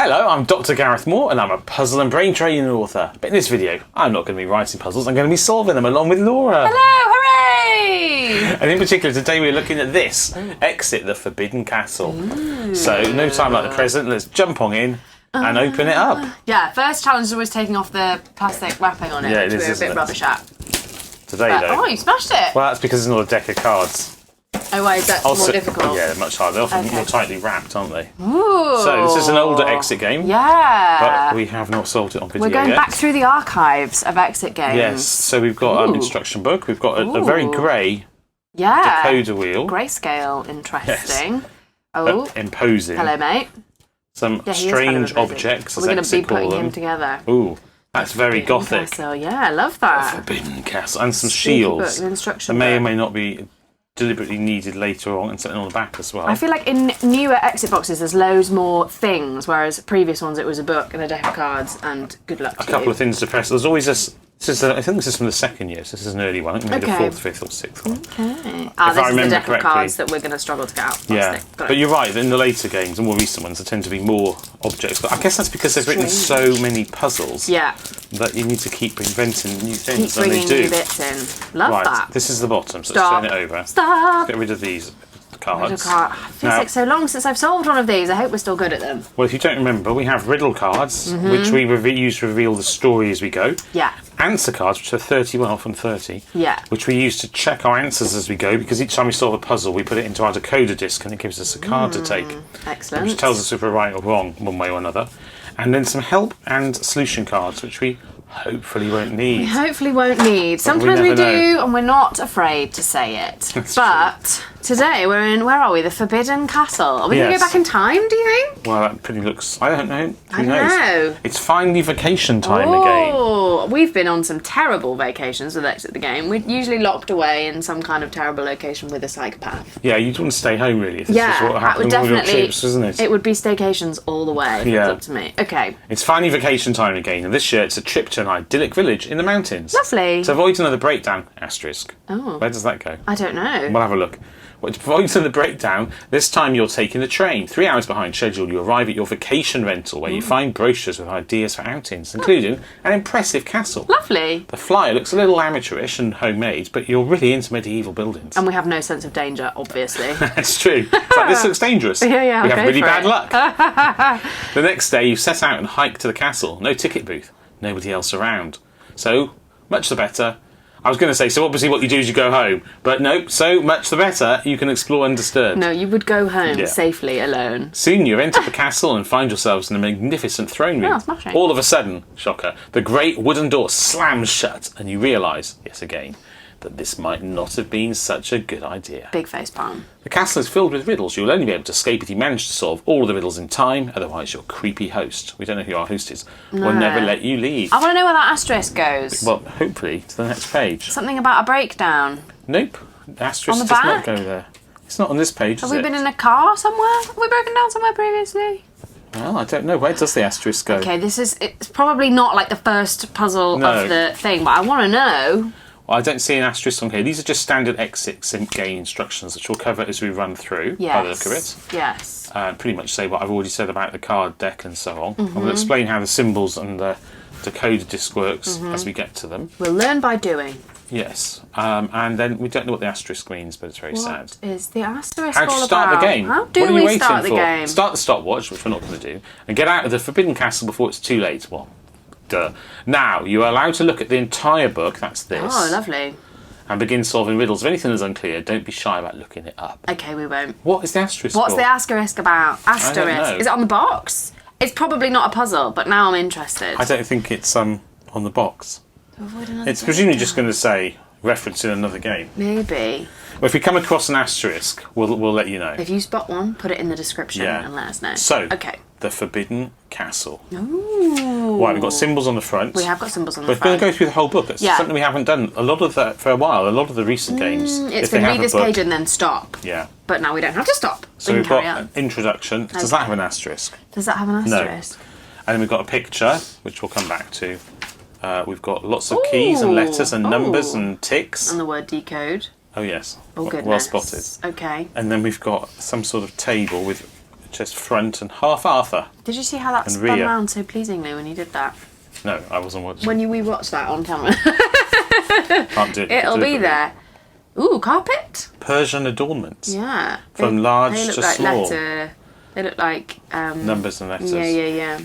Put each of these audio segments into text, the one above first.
Hello, I'm Dr Gareth Moore and I'm a puzzle and brain training author. But in this video, I'm not going to be writing puzzles, I'm going to be solving them along with Laura. Hello, hooray! And in particular, today we're looking at this, Exit the Forbidden Castle. Ooh. So, no time like the present, let's jump on in and open it up. Yeah, first challenge is always taking off the plastic wrapping on it, Yeah, it which is, we're a isn't bit it? rubbish at. Today though. Oh, you smashed it! Well, that's because it's not a deck of cards. Oh, why is that more difficult? Yeah, much harder. They're often more tightly wrapped, aren't they? Ooh. So this is an older Exit game. Yeah. But we have not solved it on video We're going yet. back through the archives of Exit games. Yes, so we've got an instruction book. We've got a very grey decoder wheel. Grayscale, interesting. Yes. Oh. Imposing. Hello, mate. Some strange objects, as We're going to be Exit call putting them. him together. Ooh, that's very gothic. So yeah, I love that. Forbidden Castle. And some shields that may or may not be deliberately needed later on, and something on the back as well. I feel like in newer Exit boxes there's loads more things, whereas previous ones it was a book and a deck of cards and good luck to you. A couple of things to press. There's always this. I think this is from the second year, so this is an early one. I think maybe the fourth, fifth, or sixth one. Okay. If This I is remember the deck correctly. of cards that we're going to struggle to get out. Yeah, but you're right. In the later games, the more recent ones, there tend to be more objects. But I guess that's because they've written so many puzzles. Yeah. That you need to keep inventing new things, Keep and they bringing do. new bits in. Love Right, that. this is the bottom, so Stop. let's turn it over. Stop. Get rid of these cards. It feels like so long since I've solved one of these. I hope we're still good at them. Well, if you don't remember, we have riddle cards, which we use to reveal the story as we go. Yeah. Answer cards, which are 30, well, often 30. Yeah. Which we use to check our answers as we go, because each time we solve a puzzle, we put it into our decoder disc and it gives us a card to take. Excellent. Which tells us if we're right or wrong, one way or another. And then some help and solution cards, which we hopefully won't need. Hopefully won't need. Sometimes we do, and we're not afraid to say it. But today we're in, where are we? The Forbidden Castle. Are we going to go back in time, do you think? Well, that pretty looks... I don't know. I don't know. It's finally vacation time again. Oh, we've been on some terrible vacations with Exit the Game. We're usually locked away in some kind of terrible location with a psychopath. Yeah, you'd want to stay home, really. If this is what that happened would with all your definitely... trips, isn't it? It would be staycations all the way. Yeah. It's up to me. Okay. It's finally vacation time again, and this year it's a trip to an idyllic village in the mountains. Lovely. To avoid another breakdown, asterisk. Oh. Where does that go? I don't know. We'll have a look. Well, to avoid another breakdown, this time you're taking the train. 3 hours behind schedule, you arrive at your vacation rental where you find brochures with ideas for outings, including an impressive castle. Lovely. The flyer looks a little amateurish and homemade, but you're really into medieval buildings. And we have no sense of danger, obviously. That's true. It's like, this looks dangerous. Yeah, we I'll have go really for bad it. luck. The next day, you set out and hike to the castle. No ticket booth. Nobody else around. So, much the better. I was going to say, so obviously what you do is you go home. But no, so much the better. You can explore undisturbed. No, you would go home safely alone. Soon you enter the castle and find yourselves in a magnificent throne room. Oh, smashing. All of a sudden, shocker, the great wooden door slams shut and you realise, yes again, that this might not have been such a good idea. Big face palm. The castle is filled with riddles. You'll only be able to escape if you manage to solve all of the riddles in time, otherwise your creepy host, we don't know who our host is, will never let you leave. I want to know where that asterisk goes. Well, hopefully to the next page. Something about a breakdown. Nope. The asterisk On the does not back? go there. It's not on this page, Have we been in a car somewhere? Have we broken down somewhere previously? Well, I don't know. Where does the asterisk go? Okay, it's probably not like the first puzzle of the thing, but I want to know. Well, I don't see an asterisk on here. These are just standard Exit game instructions, which we'll cover as we run through, by the look of it. Yes. Pretty much say what I've already said about the card deck and so on. And we'll explain how the symbols and the decoder disc works as we get to them. We'll learn by doing. Yes. And then we don't know what the asterisk means, but it's very sad. What is the asterisk How all to start about? the game? How What do are you we waiting start the for? game? Start the stopwatch, which we're not going to do, and get out of the Forbidden Castle before it's too late. Well, duh. Now, you are allowed to look at the entire book, that's this. Oh, lovely. And begin solving riddles. If anything is unclear, don't be shy about looking it up. Okay, we won't. What is the asterisk What's for? the asterisk about? I don't know. Asterisk. Is it on the box? It's probably not a puzzle, but now I'm interested. I don't think it's on the box. It's presumably just going to say reference in another game. Maybe. Well, if we come across an asterisk, we'll let you know. If you spot one, put it in the description and let us know. So, okay. The Forbidden Castle. Ooh. Right, we've got symbols on the front. We have got symbols on the We're front. going to go through the whole book. That's something we haven't done. A lot of that for a while. A lot of the recent games. It's been read this page and then stop. Yeah. But now we don't have to stop. So we've got an introduction. Does that have an asterisk? Does that have an asterisk? No. And then we've got a picture, which we'll come back to. We've got lots of keys and letters and numbers and ticks. And the word decode. Oh, yes. Oh, goodness. Well spotted. Okay. And then we've got some sort of table with chest front, and half Arthur. Did you see how that And spun rear. round so pleasingly when you did that? No, I wasn't watching. When we watched that on camera. Can't do it. It'll be deliberately. there. Ooh, carpet? Persian adornments. Yeah. From large they look to like small. They look like... Numbers and letters. Yeah.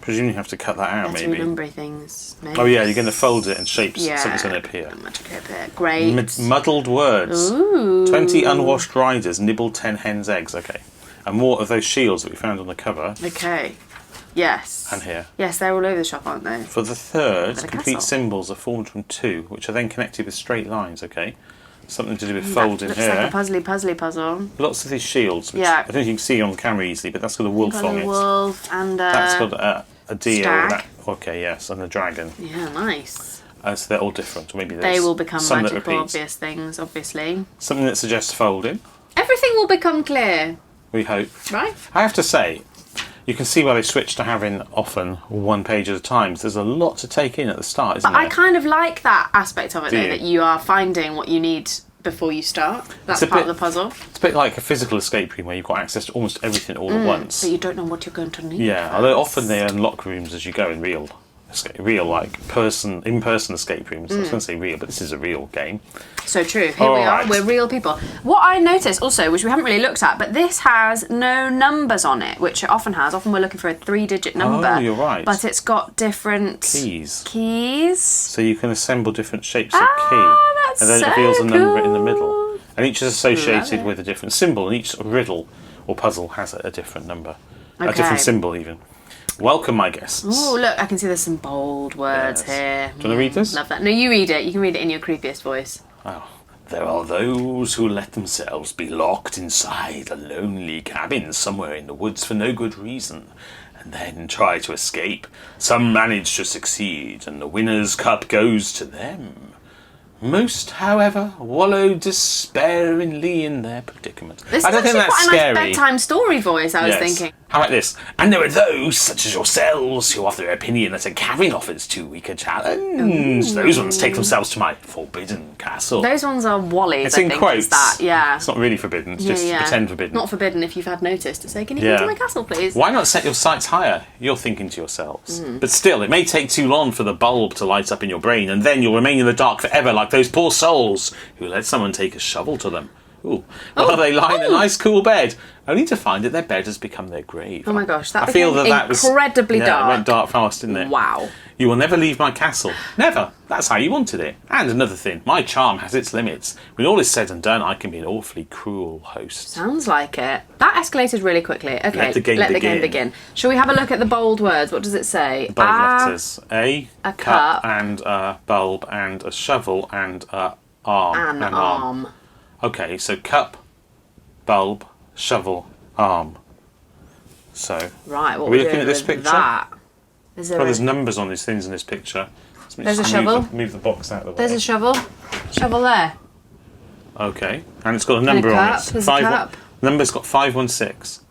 Presumably you have to cut that out, Lettery maybe. numbering things. Maybe. Oh yeah, you're going to fold it and shapes. Yeah. Something's going to appear. Magic appear. Great. Muddled words. Ooh. 20 unwashed riders nibbled 10 hens' eggs. Okay. And more of those shields that we found on the cover. Okay. Yes. And here. Yes, they're all over the shop, aren't they? For the third, Bit of complete castle. symbols are formed from 2, which are then connected with straight lines, okay? Something to do with folding looks here. like a puzzly puzzle. Lots of these shields, which Yeah. I don't think you can see on the camera easily, but that's got a wolf Got on a it. wolf and That's got a deer. stag. Okay, yes, and a dragon. Yeah, nice. So they're all different. Maybe They there's will become some that magical, repeats. obvious things, obviously. Something that suggests folding, Everything will become clear, we hope. right? I have to say, you can see why they switched to having often one page at a time. There's a lot to take in at the start, isn't But there? I kind of like that aspect of it, Do though, you? that you are finding what you need before you start. That's It's a part bit- of the puzzle. It's a bit like a physical escape room where you've got access to almost everything all at once. But you don't know what you're going to need. Yeah, although often they unlock rooms as you go in real like in-person escape rooms. I was going to say real, but this is a real game. So true. Here we are. Alright. We're real people. What I noticed also, which we haven't really looked at, but this has no numbers on it, which it often has. Often we're looking for a 3-digit number. Oh, you're right. But it's got different Keys. keys. So you can assemble different shapes of Ah, key. that's And then so it reveals a number in the cool. middle. And each is associated Love it. with a different symbol, and each riddle or puzzle has a different number. A Okay. different symbol, even. Welcome, my guests. Oh, look, I can see there's some bold words Yes. here. Do you want to read this? Love that. No, you read it. You can read it in your creepiest voice. Oh. There are those who let themselves be locked inside a lonely cabin somewhere in the woods for no good reason, and then try to escape. Some manage to succeed, and the winner's cup goes to them. Most, however, wallow despairingly in their predicament. This I don't is think actually that's quite a scary. nice bedtime story voice, I was Yes. thinking. How about this? And there are those, such as yourselves, who offer their opinion that a cabin offers too weak a challenge. Those ones take themselves to my forbidden castle. Those ones are Wally's, It's I in think, quotes. is that, yeah. It's not really forbidden, it's just pretend forbidden. Not forbidden if you've had notice to say, can you Yeah. come to my castle, please? Why not set your sights higher? You're thinking to yourselves. Mm. But still, it may take too long for the bulb to light up in your brain, and then you'll remain in the dark forever like those poor souls who let someone take a shovel to them. Ooh. While they lie in a nice cool bed, only to find that their bed has become their grave. Oh my gosh, that I feel became that was incredibly yeah, dark. It went dark fast, didn't it? Wow. You will never leave my castle. Never. That's how you wanted it. And another thing, my charm has its limits. When all is said and done, I can be an awfully cruel host. Sounds like it. That escalated really quickly. Okay, Let the game begin. Shall we have a look at the bold words? What does it say? Bold letters. A cup. cup and a bulb and a shovel and a arm. An arm. Okay, so cup, bulb, shovel, arm. So, Right, what Are we we're looking doing at this with picture? that? Is there well, a- there's numbers on these things in this picture. So There's a just shovel? Move the box out of the way. There's a shovel. Shovel there. Okay, and it's got a number cup. on it. There's a cup. Number's got 516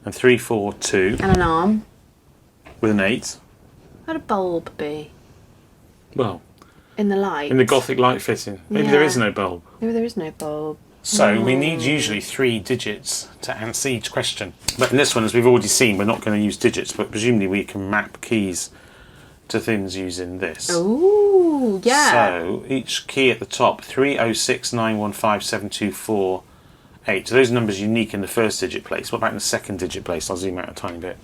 and 342 And an arm. with an 8. Where'd a bulb be? Well, In the light. in the Gothic light fitting. Maybe there Yeah. is no bulb. Maybe there is no bulb. So we need usually 3 digits to answer each question. But in this one, as we've already seen, we're not going to use digits, but presumably we can map keys to things using this. Ooh, yeah. So each key at the top, 306915724. So those numbers unique in the first digit place. What about in the second digit place? I'll zoom out a tiny bit.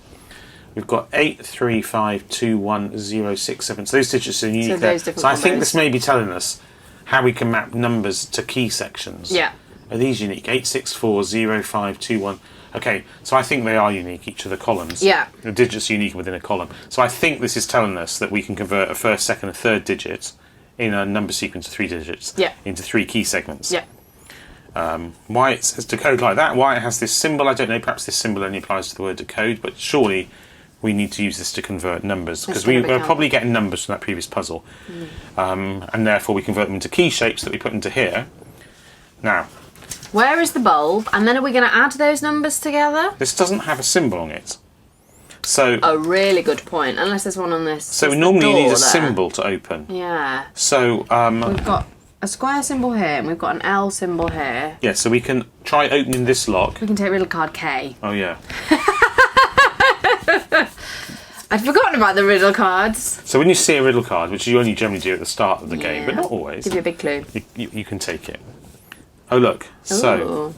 We've got 835211067. So those digits are unique So there. those different So I think combos. this may be telling us how we can map numbers to key sections. Yeah. Are these unique? 8640521. Okay, so I think they are unique, each of the columns. Yeah. The digits are unique within a column. So I think this is telling us that we can convert a first, second, and third digit in a number sequence of 3 digits Yeah. into 3 key segments. Yeah. Why it says decode like that, why it has this symbol, I don't know. Perhaps this symbol only applies to the word decode, but surely we need to use this to convert numbers, because we were probably getting numbers from that previous puzzle. And therefore we convert them into key shapes that we put into here. Now, Where is the bulb? And then are we going to add those numbers together? this doesn't have a symbol on it. So, A really good point. Unless there's one on this. so there's the normally you need door a there. symbol to open. Yeah. So, We've got a square symbol here, and we've got an L symbol here. Yeah, so we can try opening this lock. We can take riddle card K. Oh, yeah. I'd forgotten about the riddle cards. So when you see a riddle card, which you only generally do at the start of the game, but not always. Give you a big clue. You can take it. Oh, look. So,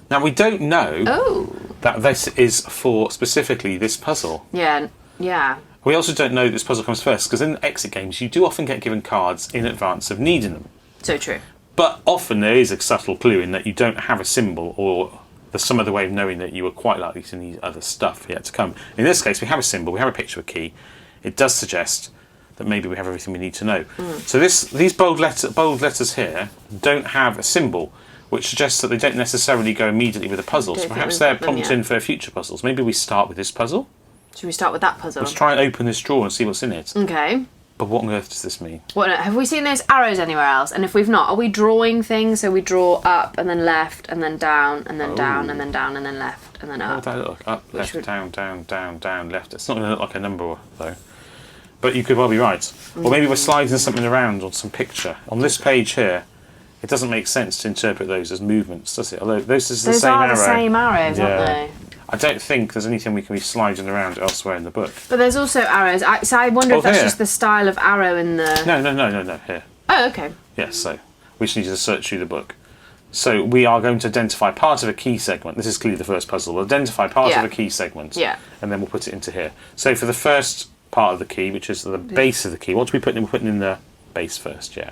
now we don't know that this is for specifically this puzzle. Yeah, yeah. We also don't know this puzzle comes first, because in exit games, you do often get given cards in advance of needing them. So true. But often there is a subtle clue in that you don't have a symbol, or there's some other way of knowing that you are quite likely to need other stuff yet to come. In this case, we have a symbol, we have a picture of a key. It does suggest that maybe we have everything we need to know. So these bold letters here don't have a symbol, which suggests that they don't necessarily go immediately with a puzzle. So perhaps they're prompting for future puzzles. Maybe we start with this puzzle. Should we start with that puzzle? Let's try and open this drawer and see what's in it. Okay. But what on earth does this mean? What, have we seen those arrows anywhere else? And if we've not, are we drawing things? So we draw up and then left and then down and then down and then down and then left and then up. What would that look? Up, left, down, down, down, down, left. It's not going to look like a number though. But you could well be right. Or maybe we're sliding something around on some picture. On this page here, it doesn't make sense to interpret those as movements, does it? Although those are the same arrow. Those are the same arrows, aren't they? I don't think there's anything we can be sliding around elsewhere in the book. But there's also arrows. So I wonder if that's just the style of arrow in the... No, here. Oh, okay. Yes, so we just need to search through the book. So we are going to identify part of a key segment. This is clearly the first puzzle. We'll identify part of a key segment. Yeah. And then we'll put it into here. So for the first part of the key, which is the base of the key, what do we put in? We're putting in the base first, yeah.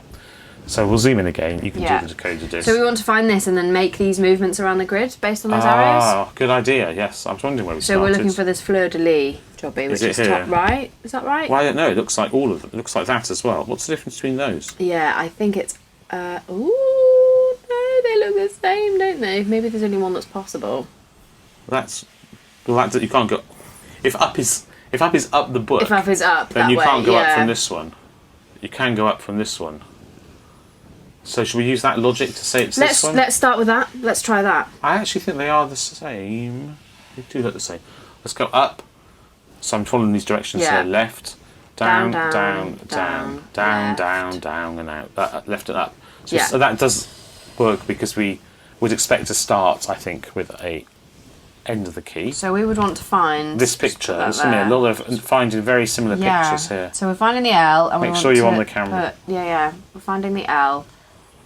So we'll zoom in again. You can do the decoder disc. So we want to find this and then make these movements around the grid based on those arrows? Ah, good idea, yes. I was wondering where we started. So we're looking for this fleur-de-lis, Jobby, which is top right. Is that right? Well, I don't know. It looks like all of them. It looks like that as well. What's the difference between those? Yeah, I think it's... ooh, no, they look the same, don't they? Maybe there's only one that's possible. That's... Well, you can't go... If up is up the book... If up is up, then you can't go up from this one. You can go up from this one. So should we use that logic to say it's this one? Let's start with that. Let's try that. I actually think they are the same. They do look the same. Let's go up. So I'm following these directions here. Left, down, and out. Left and up. So that does work because we would expect to start, I think, with a end of the key. So we would want to find this picture. There's a lot of finding very similar pictures here. So we're finding the L, and make sure you're on the camera. We're finding the L.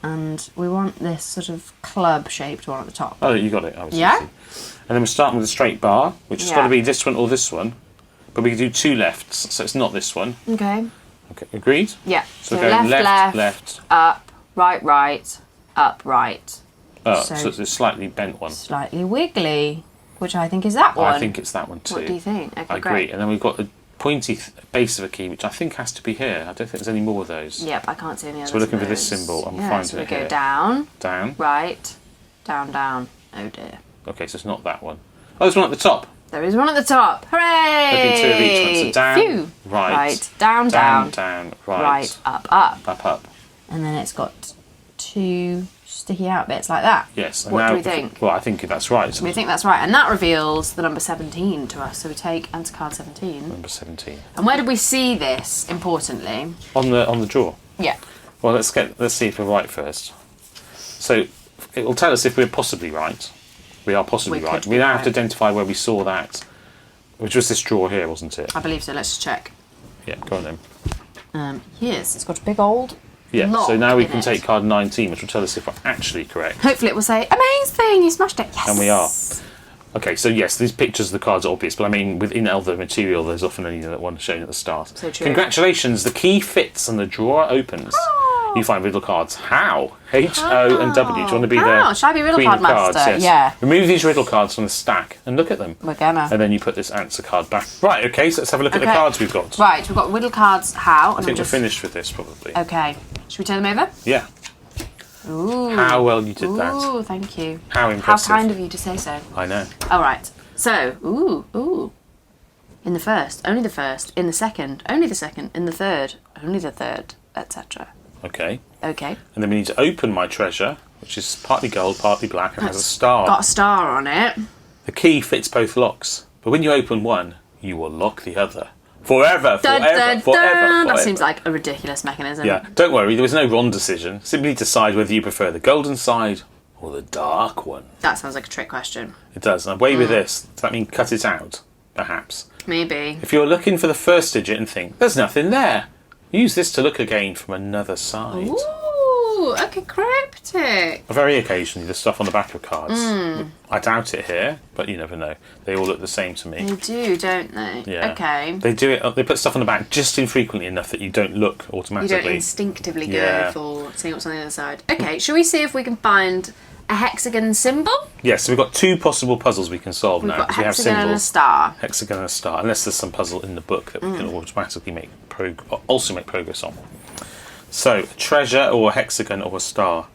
And we want this sort of club-shaped one at the top. Oh, you got it. Yeah? And then we're starting with a straight bar, which has got to be this one or this one. But we can do two lefts, so it's not this one. Okay, agreed? Yeah. So we're going left, up, right, up, right. Oh, so it's a slightly bent one. Slightly wiggly, which I think is that one. I think it's that one too. What do you think? Okay, I agree. Great. And then we've got the pointy base of a key, which I think has to be here. I don't think there's any more of those. Yep, I can't see any others. So we're looking for this symbol and finding so we it here. go down. Down. Right. Down. Oh dear. Okay, so it's not that one. Oh, there's one at the top. There is one at the top. Hooray! There'll be two of each one. So down, Phew. right, down, right, up. And then it's got two sticky out bits like that. Yes. And what do we think? Well, I think that's right. We think that's right. And that reveals the number 17 to us. So we take answer card 17. Number 17. And where did we see this, importantly? On the drawer. Yeah. Well, let's see if we're right first. So it will tell us if we're possibly right. We are possibly right. We now have to identify where we saw that, which was this drawer here, wasn't it? I believe so. Let's check. Yeah, go on then. Yes, it's got a big old so now we can take card 19, which will tell us if we're actually correct. Hopefully it will say, amazing, you smashed it. Yes. And we are. Okay, so yes, these pictures of the cards are obvious, but I mean, within other material, there's often only that one shown at the start. So true. Congratulations, the key fits and the drawer opens. You find riddle cards. How? H, O, and W. Do you want to be the Shall I be riddle queen card of cards? master? Yes. Yeah. Remove these riddle cards from the stack and look at them. We're gonna. And then you put this answer card back. Right, okay, so let's have a look at the cards we've got. Right, we've got riddle cards. How? I think we're finished with this, probably. Okay. Should we turn them over? Yeah. Ooh. How well you did that. Ooh, thank you. How impressive. How kind of you to say so. I know. All right. So, ooh. In the first, only the first. In the second, only the second. In the third, only the third, etc. Okay. Okay. And then we need to open my treasure, which is partly gold, partly black, and has a star. Got a star on it. The key fits both locks, but when you open one, you will lock the other. Forever. That seems like a ridiculous mechanism. Yeah, don't worry, there was no wrong decision. Simply decide whether you prefer the golden side or the dark one. That sounds like a trick question. It does. And away with this. Does that mean cut it out? Perhaps. Maybe. If you're looking for the first digit and think, there's nothing there, use this to look again from another side. Ooh, okay, cryptic. Very occasionally, the stuff on the back of cards. I doubt it here, but you never know. They all look the same to me. They do, don't they? Yeah. Okay. They do it. They put stuff on the back just infrequently enough that you don't look automatically. You don't instinctively go for seeing what's on the other side. Okay, shall we see if we can find a hexagon symbol? Yes, so we've got two possible puzzles we can solve We've now. got Because we have hexagon and a symbols. star. Hexagon and a star, unless there's some puzzle in the book that we can automatically make progress on. So, treasure or a hexagon or a star.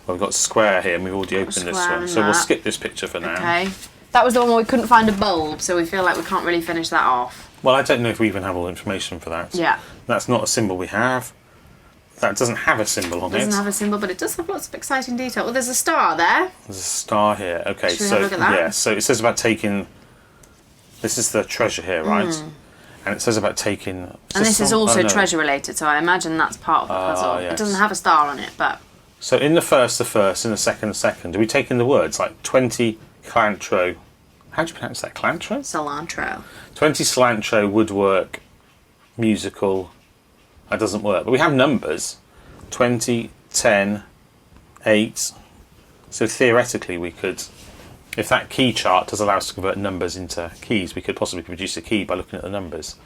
Well, we've got square here, and we've already opened this one. So we'll skip this picture for now. Okay. That was the one where we couldn't find a bulb, so we feel like we can't really finish that off. Well, I don't know if we even have all the information for that. Yeah. That's not a symbol we have. That doesn't have a symbol on it. It doesn't have a symbol, but it does have lots of exciting detail. Well, there's a star there. There's a star here. Okay, Should we so have a look at that? yeah, so it says about taking. This is the treasure here, right? And it says about taking. And this is also treasure related, so I imagine that's part of the puzzle. Yes. It doesn't have a star on it, but So in the first, in the second, are we taking the words like 20 cilantro? How do you pronounce that? Cilantro? cilantro. 20 cilantro woodwork musical. That doesn't work. But we have numbers. 20, 10, 8. So theoretically we could, if that key chart does allow us to convert numbers into keys, we could possibly produce a key by looking at the numbers.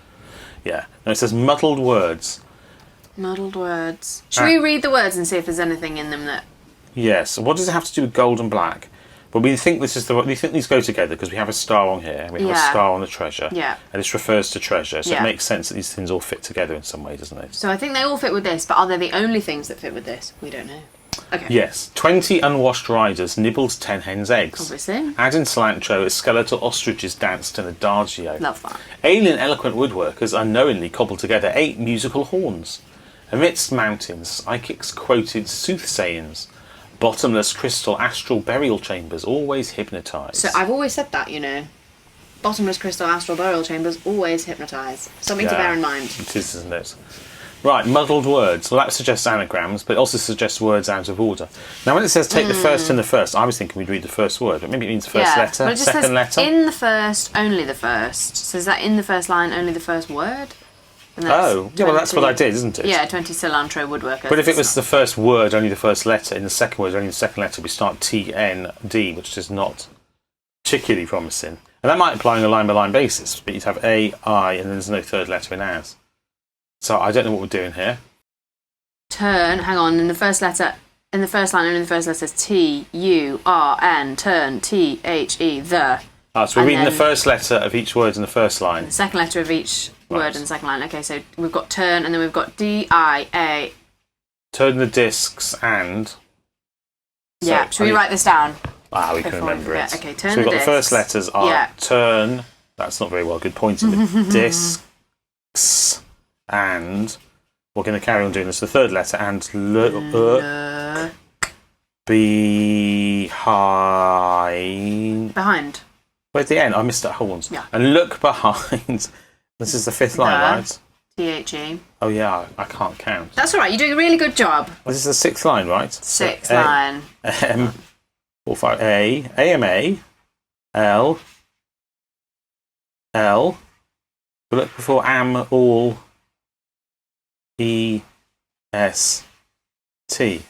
Yeah. Now it says muddled words. Muddled words. Should we read the words and see if there's anything in them that... Yes. What does it have to do with gold and black? But we think we think these go together because we have a star on here and we have a star on the treasure. Yeah. And this refers to treasure, so Yeah. it makes sense that these things all fit together in some way, doesn't it? So I think they all fit with this, but are they the only things that fit with this? We don't know. Okay. Yes. 20 unwashed riders nibbled 10 hens' eggs. Obviously. Add in cilantro as skeletal ostriches danced an adagio. Love that. Alien eloquent woodworkers unknowingly cobbled together 8 musical horns. Amidst mountains, psychics quoted soothsayings. Bottomless crystal astral burial chambers always hypnotise. So I've always said that, you know. Bottomless crystal astral burial chambers always hypnotise. Something to bear in mind. It is, isn't it? Right, muddled words. Well, that suggests anagrams, but it also suggests words out of order. Now, when it says take the first and the first, I was thinking we'd read the first word, but maybe it means first letter, Well, it just second says letter. in the first, only the first. So is that in the first line, only the first word? And that's Oh, yeah, well, that's what I did, isn't it? Yeah, 20 cilantro woodworkers. But if it was the first word, only the first letter, in the second word, only the second letter, we start TND, which is not particularly promising. And that might apply on a line-by-line basis, but you'd have A, I, and then there's no third letter in as. So I don't know what we're doing here. Turn, hang on, in the first letter, in the first line, only the first letter is T-U-R-N, turn, T-H-E, the. So we're And reading the then- first letter of each word in the first line. The second letter of each word in the second line. Okay, so we've got turn, and then we've got D-I-A. Turn the discs and... Yeah, should we write this down? We can Before we remember it. forget. Okay, turn so we've the got the first discs. letters are Yeah. turn, that's not very well, good pointing, discs, and we're going to carry on doing this. The third letter, and behind. Behind. Where's the end? I missed that whole one. Yeah. And look behind. This is the fifth line, right? T-H-E. Oh yeah, I can't count. That's all right, you're doing a really good job. This is the sixth line, right? Sixth So, line. M, 4, 5, A, A-M-A, L, L, but look before am, all, E, S, T.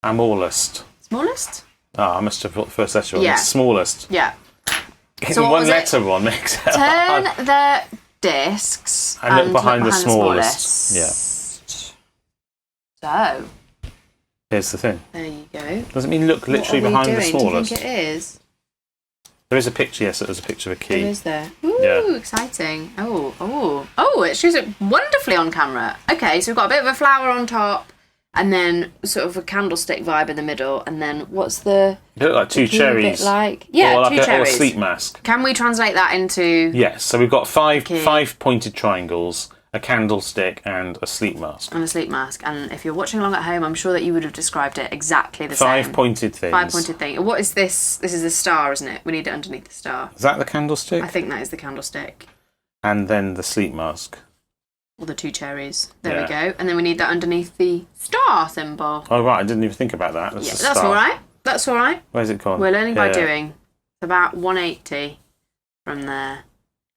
Amallest. Smallest? I must have put the first letter on. Yeah. It's smallest. Yeah. Getting So what one was it? letter wrong makes it Turn hard. the discs And look behind the smallest. So, Here's the thing. there you go. Doesn't mean look literally What are we behind the doing? smallest. Do you think it is? There is a picture, yes, there's a picture of a key. It is there. Ooh, Yeah. exciting. Oh, it shows it wonderfully on camera. Okay, so we've got a bit of a flower on top, and then sort of a candlestick vibe in the middle, and then what's the... They look like two key cherries. bit like? Yeah, or like two or a cherries. sleep mask. Can we translate that into... Yes, so we've got five Key. pointed triangles, a candlestick, and a sleep mask. And a sleep mask. And if you're watching along at home, I'm sure that you would have described it exactly the same. 5 pointed things. 5 pointed thing. What is this? This is the star, isn't it? We need it underneath the star. Is that the candlestick? I think that is the candlestick. and then the sleep mask. Or the 2 cherries. There we go. And then we need that underneath the star symbol. Oh, right. I didn't even think about that. That's all right. That's all right. Where's it gone? We're learning by doing. It's about 180 from there.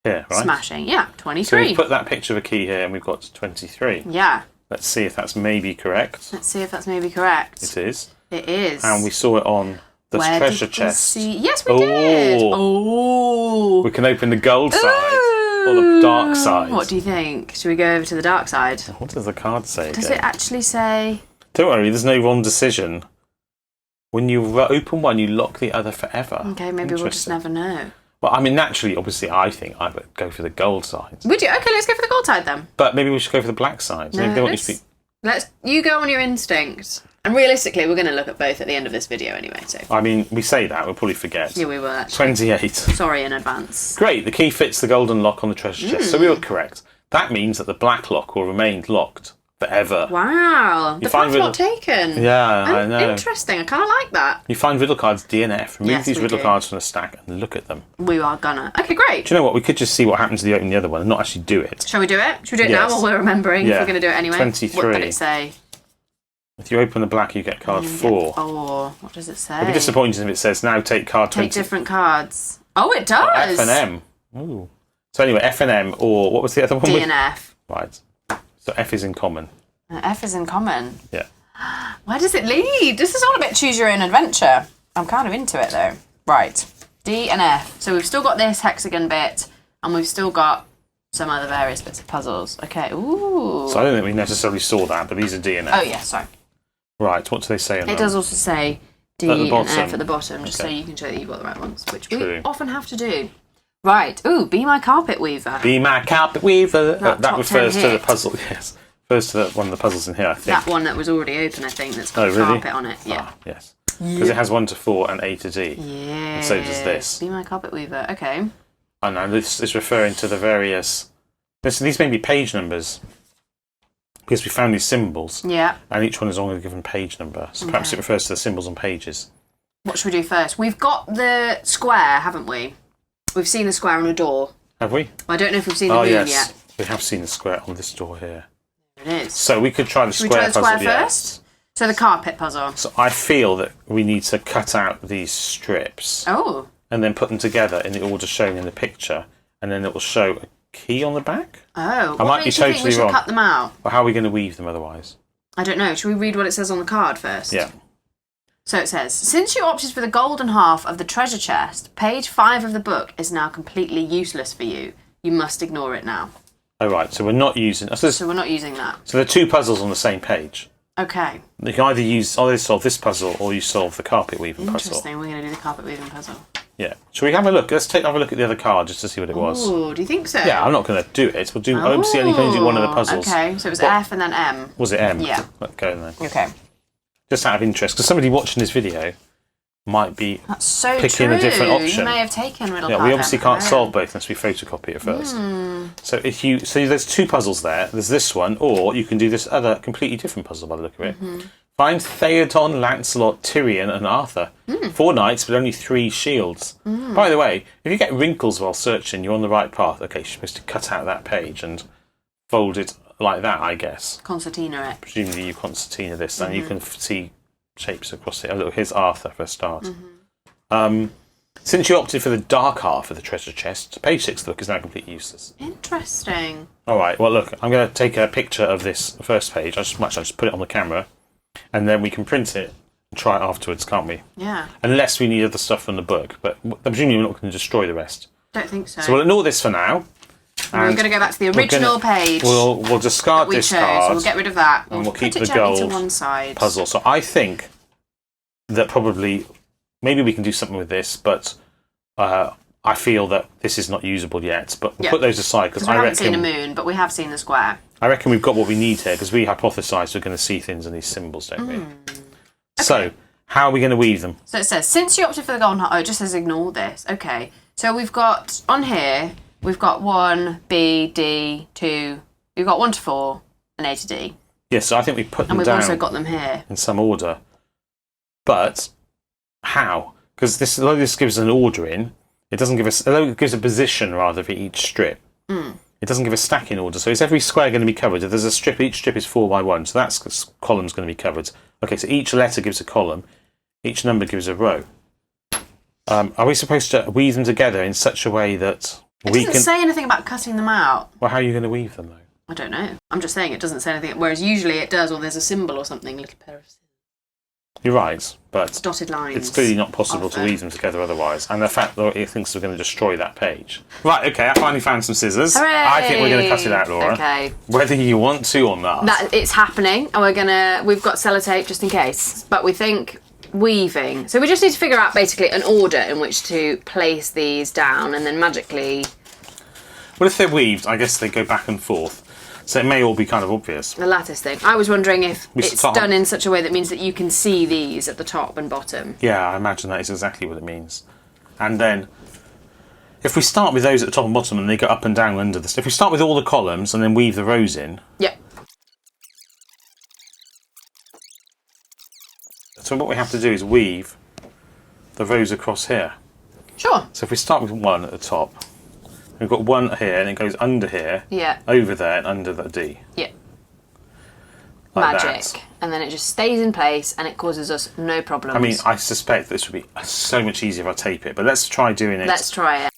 Yeah, right. Smashing. Yeah, 23. So we've put that picture of a key here and we've got 23. Yeah. Let's see if that's maybe correct. Let's see if that's maybe correct. It is. It is. And we saw it on the treasure chest. Yes, we did. Oh. We can open the gold side or the dark side. What do you think? Should we go over to the dark side? What does the card say? Does it actually say... Don't worry, there's no wrong decision. When you open one, you lock the other forever. Okay, maybe we'll just never know. Well, I mean, naturally, obviously, I think I would go for the gold side. Would you? Okay, let's go for the gold side then. But maybe we should go for the black side. No, you go on your instinct. And realistically, we're going to look at both at the end of this video anyway. So I mean, we say that, we'll probably forget. Yeah, we will actually. 28. Sorry in advance. Great, the key fits the golden lock on the treasure chest, so we were correct. That means that the black lock will remain locked forever. Wow, the path's not taken. Yeah, I know. Interesting, I kind of like that. You find riddle cards DNF, remove these riddle cards from the stack and look at them. We are gonna. Okay, great. Do you know what, we could just see what happens to open the other one and not actually do it. Shall we do it? Should we do it now while we're remembering if we're going to do it anyway? 23. What did it say? If you open the black, you get card 4. 4. What does it say? It'd be disappointing if it says, now take card 20. Take different cards. Oh, it does! F and M. Ooh. So anyway, F and M, or what was the other one? D and F. Right. So F is in common. F is in common. Yeah. Where does it lead? This is all a bit choose your own adventure. I'm kind of into it though. Right. D and F. So we've still got this hexagon bit, and we've still got some other various bits of puzzles. Okay. Ooh. So I don't think we necessarily saw that, but these are D and F. Oh yeah, sorry. Right, what do they say on It does also say D and F at the bottom, just so you can show that you've got the right ones, which we often have to do. Right. Ooh, be my carpet weaver. Be my carpet weaver. That refers to the hit. puzzle, yes. Refers to one of the puzzles in here, I think. That one that was already open, I think, that's got carpet on it. Yeah. Yes. Because it has 1 to 4 and A to D. Yeah. And so does this. Be my carpet weaver. Okay. I know, this is referring to the various... These may be page numbers. Because we found these symbols. Yeah. And each one is only a given page number. So perhaps it refers to the symbols on pages. What should we do first? We've got the square, haven't we? We've seen the square on a door. Have we? I don't know if we've seen the moon yet. We have seen the square on this door here. There it is. So we could try the Should square we try the puzzle. square first? So the carpet puzzle. So I feel that we need to cut out these strips. Oh. And then put them together in the order shown in the picture. And then it will show a key on the back. Oh. I might be totally think we should wrong. cut them out? Or how are we going to weave them otherwise? I don't know. Should we read what it says on the card first? Yeah. So it says, since you opted for the golden half of the treasure chest, page 5 of the book is now completely useless for you. You must ignore it now. Oh, right. So we're not using... So we're not using that. So there are 2 puzzles on the same page. Okay. You can either solve this puzzle or you solve the carpet weaving puzzle. Interesting. We're going to do the carpet weaving puzzle. Yeah. Shall we have a look? Let's have a look at the other card just to see what it was. Oh, do you think so? Yeah, I'm not going to do it. We'll do. Obviously, only going to do one of the puzzles. Okay, so it was F and then M. Was it M? Yeah. Let's go then. Okay. Just out of interest, because somebody watching this video might be picking a different option. You may have taken riddle Yeah, card we obviously can't M. solve both unless we photocopy it first. So there's 2 puzzles there. There's this one, or you can do this other completely different puzzle by the look of it. Find Theoden, Lancelot, Tyrion, and Arthur. 4 knights, but only 3 shields. By the way, if you get wrinkles while searching, you're on the right path. Okay, you're supposed to cut out that page and fold it like that, I guess. Concertina it. Presumably you concertina this, and you can see shapes across it. Oh, look, here's Arthur for a start. Since you opted for the dark half of the treasure chest, page 6 of the book is now completely useless. Interesting. All right, well, look, I'm going to take a picture of this first page. I'll just put it on the camera, and then we can print it and try it afterwards, can't we? Yeah. Unless we need other stuff from the book, but presumably we're not going to destroy the rest. Don't think so. So we'll ignore this for now. We're going to go back to the original page. We'll discard this card. We'll get rid of that. And we'll keep put it the gently gold to one side. puzzle. So I think that probably, maybe we can do something with this, but I feel that this is not usable yet. But we'll put those aside because we haven't seen a moon, but we have seen the square. I reckon we've got what we need here because we hypothesised we're going to see things in these symbols, don't we? Okay. So how are we going to weave them? So it says, since you opted for the golden heart, it just says ignore this. Okay. So we've got, on here, we've got 1, B, D, 2. We've got 1 to 4 and A to D. Yes, so I think we put them down. And we've also got them here. In some order. But how? Because although this gives an order in, it doesn't give us, although it gives a position rather for each strip, It doesn't give a stacking order. So is every square going to be covered? If there's a strip, each strip is 4 by 1, so that column's going to be covered. Okay, so each letter gives a column, each number gives a row. Are we supposed to weave them together in such a way that It doesn't say anything about cutting them out. Well, how are you going to weave them, though? I don't know. I'm just saying it doesn't say anything. Whereas usually it does, or there's a symbol or something, a little pair of You're right, but dotted lines. it's clearly not possible to weave them together otherwise. And the fact that it thinks we're going to destroy that page. Right, okay, I finally found some scissors. Hooray! I think we're going to cut it out, Laura. Okay. Whether you want to or not. It's happening, and we've got sellotape just in case. But we think weaving. So we just need to figure out basically an order in which to place these down, and then magically... Well, if they're weaved, I guess they go back and forth. So it may all be kind of obvious. The lattice thing. I was wondering if it's done in such a way that means that you can see these at the top and bottom. Yeah, I imagine that is exactly what it means. And then, if we start with those at the top and bottom and they go up and down under this, if we start with all the columns and then weave the rows in. Yep. So what we have to do is weave the rows across here. Sure. So if we start with one at the top, we've got one here and it goes under here, over there and under the D. Yeah. Like Magic. that. And then it just stays in place and it causes us no problems. I mean, I suspect this would be so much easier if I tape it, but let's try doing it. Let's try it.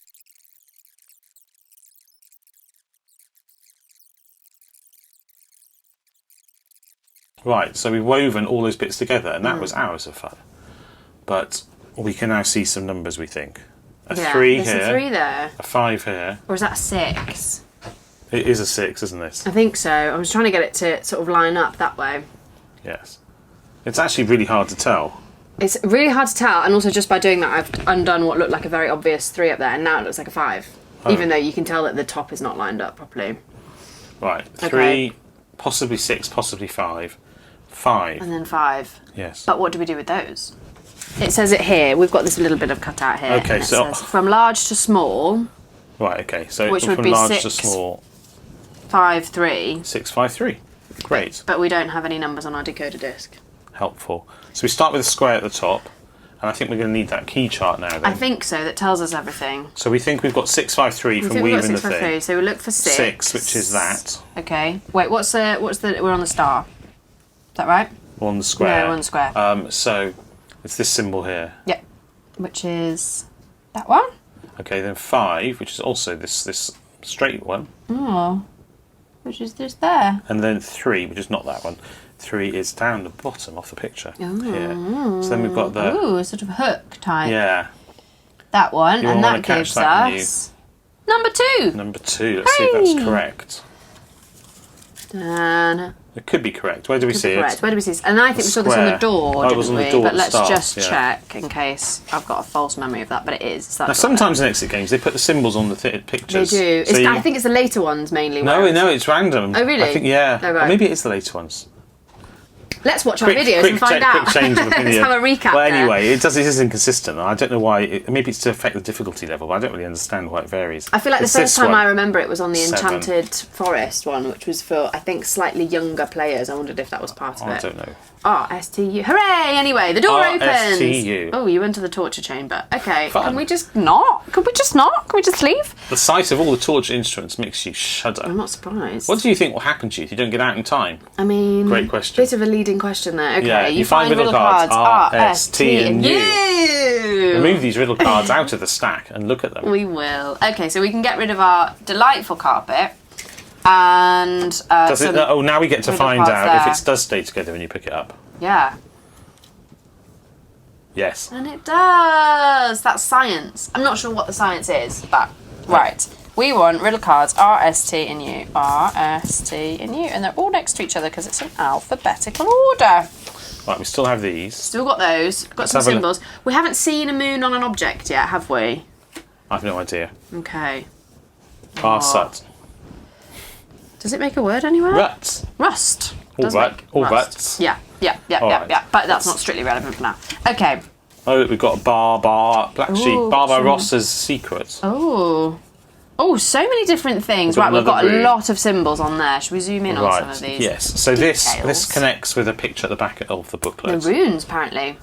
Right, so we've woven all those bits together and that was hours of fun. But we can now see some numbers, we think. A 3 here. There's a 3 there. A 5 here. Or is that a 6? It is a 6, isn't it? I think so. I was trying to get it to sort of line up that way. Yes. It's actually really hard to tell. It's really hard to tell, and also just by doing that I've undone what looked like a very obvious 3 up there, and now it looks like a 5. Oh. Even though you can tell that the top is not lined up properly. Right, 3, possibly 6, possibly 5. 5. And then 5. Yes. But what do we do with those? It says it here. We've got this little bit of cut out here. Okay, and it so says from large to small. Right, okay. So which from would be large 6, to small. 5, 3. 6, 5, 3. Great. But we don't have any numbers on our decoder disc. Helpful. So we start with a square at the top, and I think we're going to need that key chart now. Then. I think so. That tells us everything. So we think we've got 6, 5, 3 from weaving the thing. 3, so we look for 6. 6, which is that. Okay. Wait. What's the? We're on the star. Is that right? We're on the square. No, we're on the square. So it's this symbol here. Yep. Which is that one. Okay, then 5, which is also this straight one. Oh. Which is just there. And then 3, which is not that one. 3 is down the bottom off the picture here. So then we've got the... Ooh, a sort of hook type. Yeah. That one, and that catch gives that us number 2. Number 2. Let's see if that's correct. Dun. It could be correct. Where do we see it? Where do we see this? And I think we saw this on the door, it was on didn't the door we? at But the let's start, just check in case I've got a false memory of that. But it is. It's that Now, door sometimes in exit games, they put the symbols on the pictures. there. They do. So I think it's the later ones mainly. No, it's random. Oh, really? I think, yeah. Oh, right. Or maybe it is the later ones. Let's watch our videos and find out. Quick change of opinion. Let's have a recap. Well, anyway, it is inconsistent. I don't know why. Maybe it's to affect the difficulty level, but I don't really understand why it varies. I feel like It's the first this time one. I remember it was on the 7. Enchanted Forest one, which was for, I think, slightly younger players. I wondered if that was part of it. I don't know. RSTU. Hooray! Anyway, the door opens. RSTU. Oh, you went to the torture chamber. Okay. Fun. Can we just not? Can we just not? Can we just leave? The sight of all the torture instruments makes you shudder. I'm not surprised. What do you think will happen to you if you don't get out in time? I mean... Great question. Bit of a leading question there. Okay, Yeah, you find riddle cards, R, S, T and U. Remove these riddle cards out of the stack and look at them. We will. Okay, so we can get rid of our delightful carpet. And... now we get to riddle find cards out there. if it does stay together when you pick it up. Yeah. Yes. And it does. That's science. I'm not sure what the science is, but right. We want riddle cards R, S, T, and U. R, S, T, and U. And they're all next to each other because it's in alphabetical order. Right, we still have these. Still got those. Got some symbols. We haven't seen a moon on an object yet, have we? I've no idea. Okay. Arsut. Does it make a word anywhere? Ruts. Rust. All ruts. Yeah. Right. But that's not strictly relevant for now. Okay. Oh, look, we've got Black Sheep. Ooh, Barbara Ross's Secret. Oh, so many different things. We've got Right, we've got a another lot of symbols on there. Should we zoom in on some of these? Yes. So this Details. connects with a picture at the back of the booklet. The runes, apparently.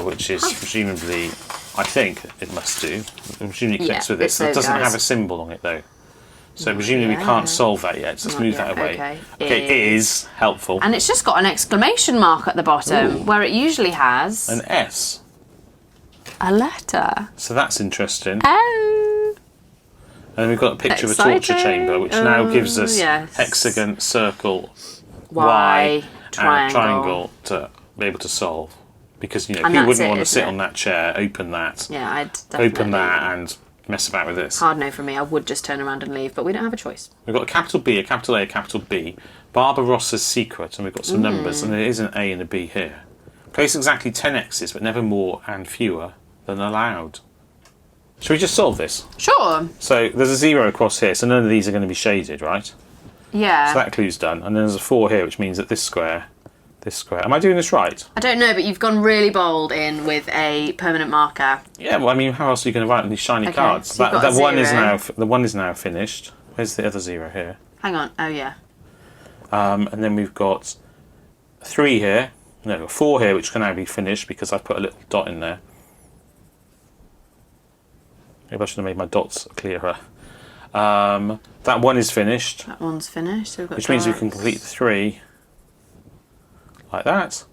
Which is presumably, I think it must do. Presumably connects with this. it's It those doesn't guys. have a symbol on it though. So presumably we can't solve that yet. So let's move that away. Okay, is helpful. And it's just got an exclamation mark at the bottom, where it usually has An S. a letter. So that's interesting. Oh. And then we've got a picture of a torture chamber, which now gives us hexagon, circle, Y, and triangle to be able to solve. Because, you know, people wouldn't want to sit on that chair, open that. Yeah, I'd definitely. Open that and mess about with this. Hard no for me. I would just turn around and leave, but we don't have a choice. We've got a capital B, a capital A, a capital B. Barbarossa's secret, and we've got some numbers, and there is an A and a B here. Place exactly 10 X's, but never more and fewer than allowed. Should we just solve this? Sure. So there's a 0 across here, so none of these are going to be shaded, right? Yeah. So that clue's done. And then there's a 4 here, which means that this square... Am I doing this right? I don't know, but you've gone really bold in with a permanent marker. Yeah, well, I mean, how else are you going to write on these shiny cards? So that one is now the one is now finished. Where's the other 0 here? Hang on. Oh yeah. And then we've got 3 here. No, 4 here, which can now be finished because I've put a little dot in there. Maybe I should have made my dots clearer. That one is finished. That one's finished. So we've got which means we can complete the 3 like that.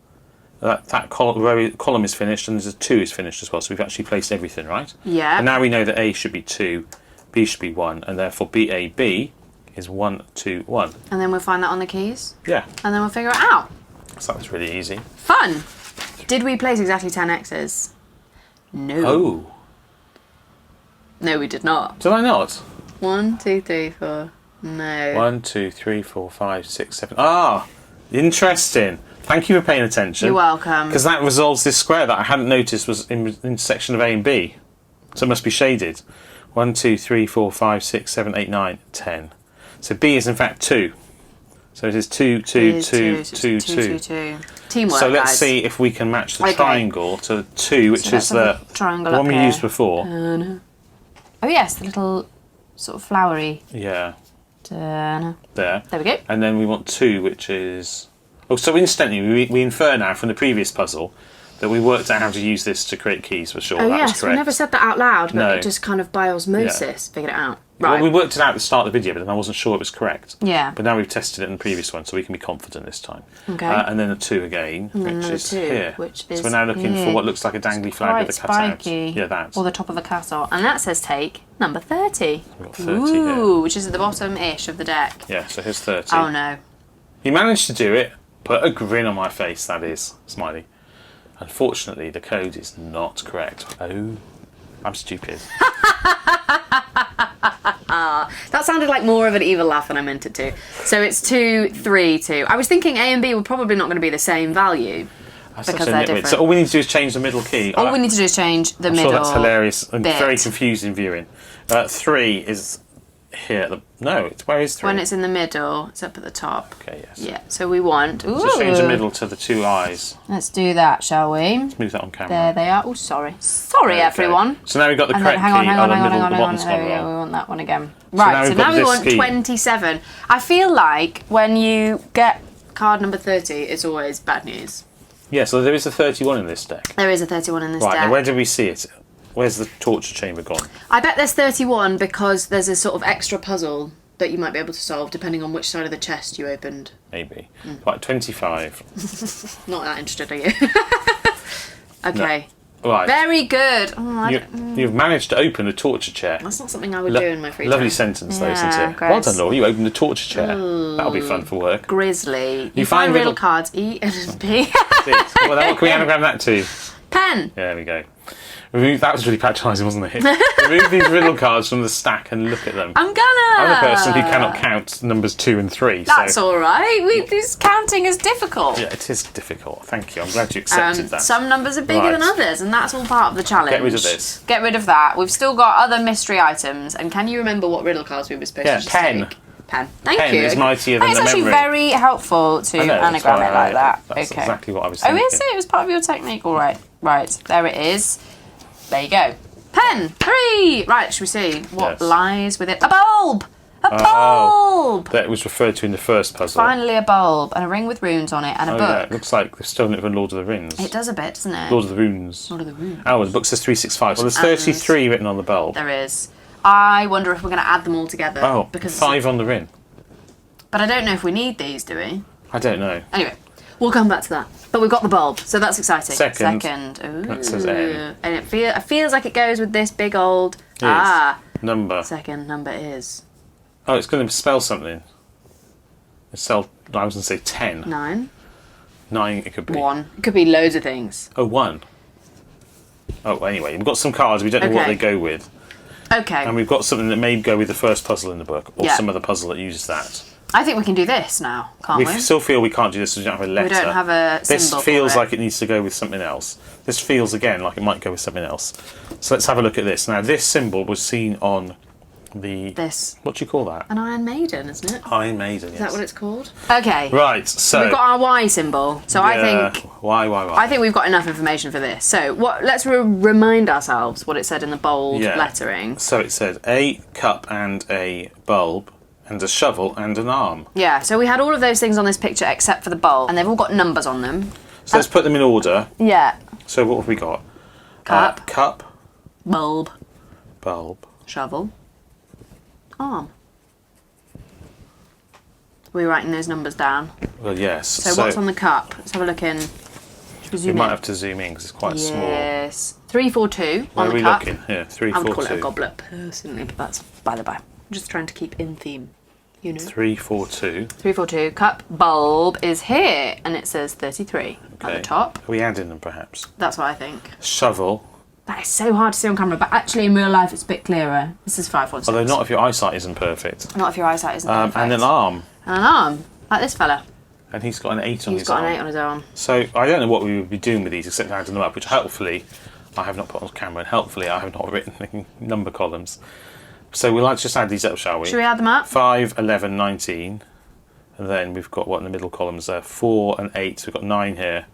That column is finished, and there's a 2 is finished as well. So we've actually placed everything right. Yeah. And now we know that A should be 2, B should be 1, and therefore BAB is 1, 2, 1. And then we'll find that on the keys. Yeah. And then we'll figure it out. So that was really easy. Fun. Did we place exactly 10 X's? No. Oh. No, we did not. Did I not? 1, 2, 3, 4. No. 1, 2, 3, 4, 5, 6, 7. Ah, interesting. Thank you for paying attention. You're welcome. Because that resolves this square that I hadn't noticed was in the intersection of A and B. So it must be shaded. 1, 2, 3, 4, 5, 6, 7, 8, 9, 10. So B is in fact 2. So it is 2, 2, 2, 2, 2. Teamwork, so let's guys. see if we can match the triangle to the 2, which is the one we used before. Oh yes, the little sort of flowery. Yeah. There. There we go. And then we want 2, which is... Oh, so instantly we infer now from the previous puzzle that we worked out how to use this to create keys for sure. Oh that was yes, correct. we never said that out loud, but No. it just kind of by osmosis figured it out. Right. Well, we worked it out at the start of the video, but then I wasn't sure it was correct. Yeah. But now we've tested it in the previous one, so we can be confident this time. Okay. And then a 2 again, which is here. So we're now looking for what looks like a dangly flag with a cutout. Spiky. Yeah, that. Or the top of a castle. And that says take number 30. We've got 30 Ooh, here. which is at the bottom-ish of the deck. Yeah, so here's 30. Oh no. He managed to do it. Put a grin on my face, that is. Smiley. Unfortunately, the code is not correct. Oh, I'm stupid. That sounded like more of an evil laugh than I meant it to. So it's 2, 3, 2. I was thinking A and B were probably not going to be the same value. That's because such a they're nitwit. different. So all we need to do is change the middle key. All we need to do is change the middle. Sure, that's hilarious and bit. very confusing viewing. 3 is here. At the, no, where is 3? When it's in the middle, it's up at the top. Okay, yes. Yeah, so we want... Ooh. So change the middle to the 2 eyes. Let's do that, shall we? Let's move that on camera. There they are. Oh, sorry. Sorry, everyone. So now we've got the correct key. Hang on. The bottom's There gone we go. wrong. We want that one again. So Right, so now we want key. 27. I feel like when you get card number 30, it's always bad news. Yeah, so there is a 31 in this deck. There is a 31 in this Right, deck. and where did we see it? Where's the torture chamber gone? I bet there's 31 because there's a sort of extra puzzle that you might be able to solve depending on which side of the chest you opened. Maybe. Right, 25. Not that interested, are you? Okay. No. Right. Very good. Oh, You've managed to open the torture chair. that's not something I would do in my free Lovely time. sentence, though, isn't it? gross. Well done, Laura. You opened the torture chair. That'll be fun for work. Grizzly. You find find riddle riddle- cards E and B. Well, then what can we anagram that to? Pen. Yeah, there we go. That was really patronising, wasn't it? Remove these riddle cards from the stack and look at them. I'm gonna. I'm a person who cannot count numbers 2 and 3. That's so. all right. This counting is difficult. Yeah, it is difficult. Thank you. I'm glad you accepted that. Some numbers are bigger than others, and that's all part of the challenge. Get rid of this. Get rid of that. We've still got other mystery items. And can you remember what riddle cards we were supposed to just pen. take? Pen. Thank Pen you. is mightier than That's the actually memory. very helpful to I know, that's anagram why it like that. That's okay. exactly what I was Oh, thinking. is it? It was part of your technique. All right. Right. There it is. There you go. Pen. 3. Right. Should we see what lies within a bulb? A bulb. That was referred to in the first puzzle. Finally, a bulb and a ring with runes on it and a book. Yeah, it looks like they've stolen it from Lord of the Rings. It does a bit, doesn't it? Lord of the Runes. Lord of the Runes. Oh, the book says 365. Well, there's 33 written on the bulb. There is. I wonder if we're going to add them all together. Oh, because 5 on the rim. But I don't know if we need these, do we? I don't know. Anyway, we'll come back to that. But we've got the bulb, so that's exciting. Second. Ooh. That says N. And it feels like it goes with this big old... Number. Second number is... Oh, it's going to spell something. I was going to say 10. 9. 9 it could be. 1. It could be loads of things. Oh, 1. Oh, anyway, we've got some cards. We don't know what they go with. Okay. And we've got something that may go with the first puzzle in the book, or some other puzzle that uses that. I think we can do this now, can't we? We still feel we can't do this because we don't have a letter. We don't have a symbol. This feels like it needs to go with something else. This feels, again, like it might go with something else. So let's have a look at this. Now, this symbol was seen on the... This. What do you call that? An Iron Maiden, isn't it? Iron Maiden, yes. Is that what it's called? Okay. Right, so... We've got our Y symbol. So I think... Why? I think we've got enough information for this. So let's remind ourselves what it said in the bold lettering. So it said a cup and a bulb and a shovel and an arm. Yeah, so we had all of those things on this picture except for the bulb, and they've all got numbers on them. So let's put them in order. Yeah. So what have we got? Cup. Cup. Bulb. Bulb. Shovel. Arm. We're writing those numbers down. Well, yes. So what's on the cup? Let's have a look in. We might have to zoom in because it's quite small. Yes. 342 Where on the are we cup. looking? Here, 342. I would call it a goblet personally, but that's by the by. I'm just trying to keep in theme, you know. 342. 342. Cup bulb is here, and it says 33 at the top. Are we adding them perhaps? That's what I think. Shovel. That is so hard to see on camera, but actually in real life it's a bit clearer. This is 516. Although not if your eyesight isn't perfect. Not if your eyesight isn't perfect. And an arm. And an arm, like this fella. And he's got an 8 on his arm. He's got an 8 on his arm. So I don't know what we would be doing with these except adding them up, which helpfully I have not put on camera, and helpfully I have not written in number columns. So we'll just add these up, shall we? Should we add them up? 5, 11, 19. And then we've got what in the middle columns there? 4 and 8. So we've got 9 here.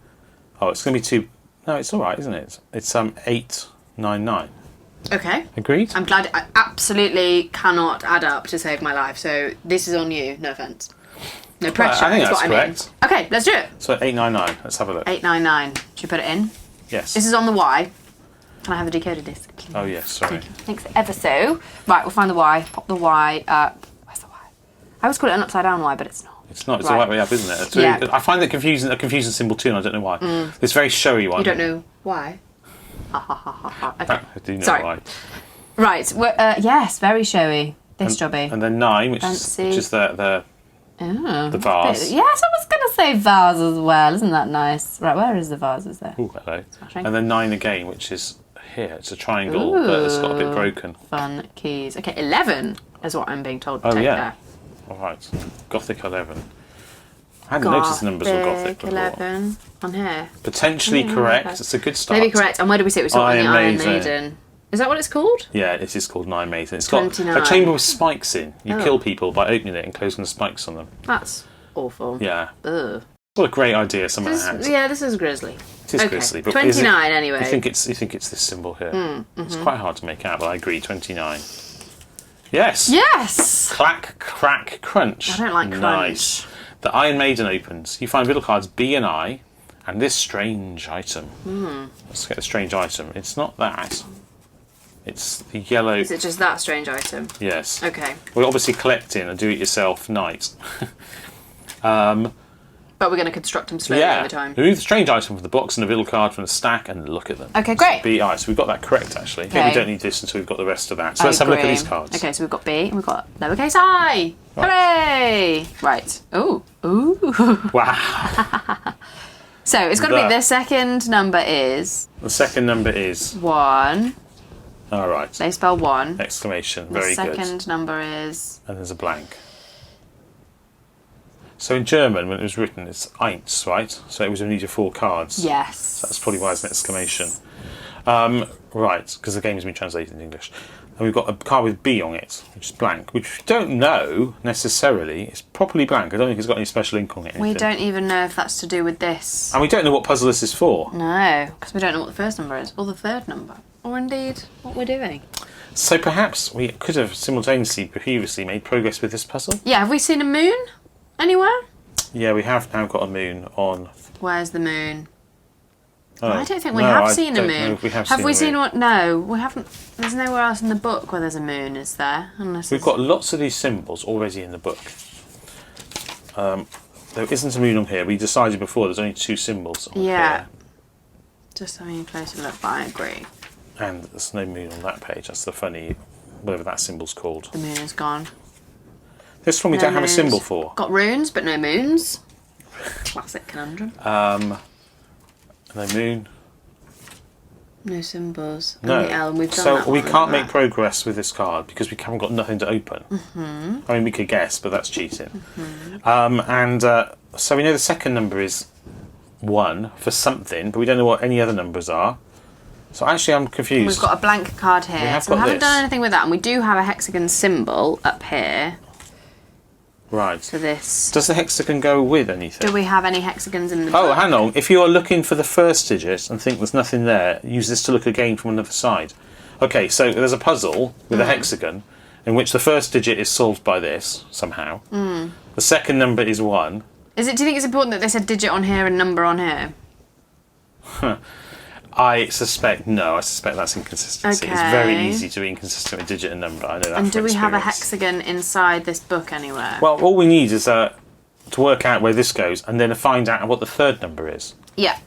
Oh, it's going to be 2. No, it's all right, isn't it? It's 8, 9, 9. Okay. Agreed? I'm glad. I absolutely cannot add up to save my life, so this is on you. No offence. No pressure. I think that's what correct. I mean. Okay, let's do it. So 899. Let's have a look. 899. Should we put it in? Yes. This is on the Y. Can I have the decoder disc, please? Oh yes, sorry. Thanks ever so. Right, we'll find the Y. Pop the Y up. Where's the Y? I always call it an upside down Y, but it's not. It's not. It's the right way up, isn't it? It's really, I find that confusing. A confusing symbol too, and I don't know why. It's a very showy one. You don't know why? Ha ha ha ha ha. Okay. I do know Sorry. why. Right. Yes, very showy. This jobby. And then 9, which is the vase. Yes, I was going to say vase as well. Isn't that nice? Right, where is the vase? Is there? Ooh, hello. Smashing. And then 9 again, which is here. It's a triangle, but it's got a bit broken. Fun keys. Okay, 11 is what I'm being told to Oh take yeah. there. All right. Gothic 11. I hadn't noticed the numbers were Gothic before. 11 on here. Potentially correct. It's a good start. Maybe correct. And where did we see it? We saw it on the Iron Maiden. Maiden. Is that what it's called? Yeah, it is called Iron Maiden. It's 29. got a chamber with spikes in. You kill people by opening it and closing the spikes on them. That's awful. Yeah. Ugh. What a great idea someone had. Yeah, this is grisly. It is grisly. But 29 anyway. You think it's this symbol here? It's quite hard to make out, but I agree. 29. Yes. Yes. Clack, crack, crunch. I don't like nice. crunch. The Iron Maiden opens. You find little cards B and I, and this strange item. Let's get the strange item. It's not that. It's the yellow. Is it just that strange item? Yes. Okay. We're obviously collecting a do-it-yourself knight. But we're going to construct them slowly over time. Remove the strange item from the box and a little card from the stack and look at them. Okay, great. B-I. So we've got that correct, actually. Okay. We don't need this until we've got the rest of that. So let's have a look at these cards. Okay, so we've got B and we've got lowercase I. Hooray! Right. Ooh. Ooh. Wow. So it's got to be the second number is... The second number is... 1. All right. They spell 1. Exclamation. Very good. good. The second number is... And there's a blank. So in German, when it was written, it's eins, right? So it was only 4 cards. Yes. So that's probably why it's an exclamation. Right, because the game has been translated into English. And we've got a card with B on it, which is blank, which we don't know necessarily. It's properly blank. I don't think it's got any special ink on it. We don't even know if that's to do with this. And we don't know what puzzle this is for. No, because we don't know what the first number is, or the third number, or indeed what we're doing. So perhaps we could have simultaneously previously made progress with this puzzle? Yeah, have we seen a moon anywhere? Yeah, we have now got a moon on... Where's the moon? I don't think we have seen a moon. Have we seen one? No, we haven't. There's nowhere else in the book where there's a moon, is there? We've got lots of these symbols already in the book. There isn't a moon on here. We decided before there's only 2 symbols on here. Just having a closer look, but I agree. And there's no moon on that page. That's the funny, whatever that symbol's called. The moon is gone. This one we don't have a symbol for. Got runes, but no moons. Classic conundrum. No moon. No symbols. No. Only L, and we've done that So we one, can't make progress with this card because we haven't got nothing to open. I mean, we could guess, but that's cheating. So we know the second number is 1 for something, but we don't know what any other numbers are. So actually, I'm confused. We've got a blank card here, so we haven't done anything with that, and we do have a hexagon symbol up here. Right. For this. Does the hexagon go with anything? Do we have any hexagons in the book? book? Hang on. If you are looking for the first digit and think there's nothing there, use this to look again from another side. Okay, so there's a puzzle with a hexagon in which the first digit is solved by this somehow. The second number is 1. Do you think it's important that there's a digit on here and number on here? I suspect that's inconsistency. Okay. It's very easy to be inconsistent with digit and number. I know that. And do we have a hexagon inside this book anywhere? Well, all we need is to work out where this goes and then to find out what the third number is. Yeah.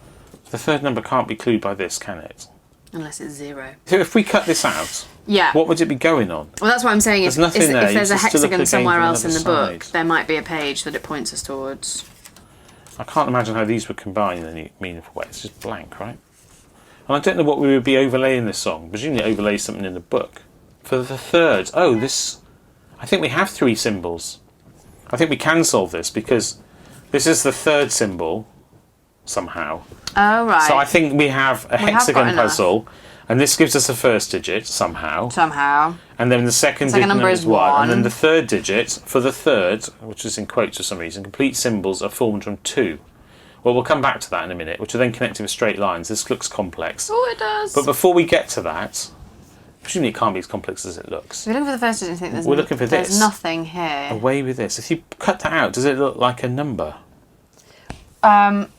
The third number can't be clued by this, can it? Unless it's 0. So if we cut this out, what would it be going on? Well, that's what I'm saying. If there's a hexagon somewhere else in the book, side. there might be a page that it points us towards. I can't imagine how these would combine in any meaningful way. It's just blank, right? And I don't know what we would be overlaying this song. Presumably overlay something in the book. For the third, I think we have 3 symbols. I think we can solve this because this is the third symbol somehow. Oh, right. So I think we have a hexagon puzzle, and this gives us the first digit somehow. And then the second digit number is 1. And then the third digit, for the third, which is in quotes for some reason, complete symbols are formed from 2. Well, we'll come back to that in a minute, which are then connected with straight lines. This looks complex. Oh, it does. But before we get to that, presumably it can't be as complex as it looks. We're looking for the first digit and think we're looking for there's this. nothing here. Away with this. If you cut that out, does it look like a number? And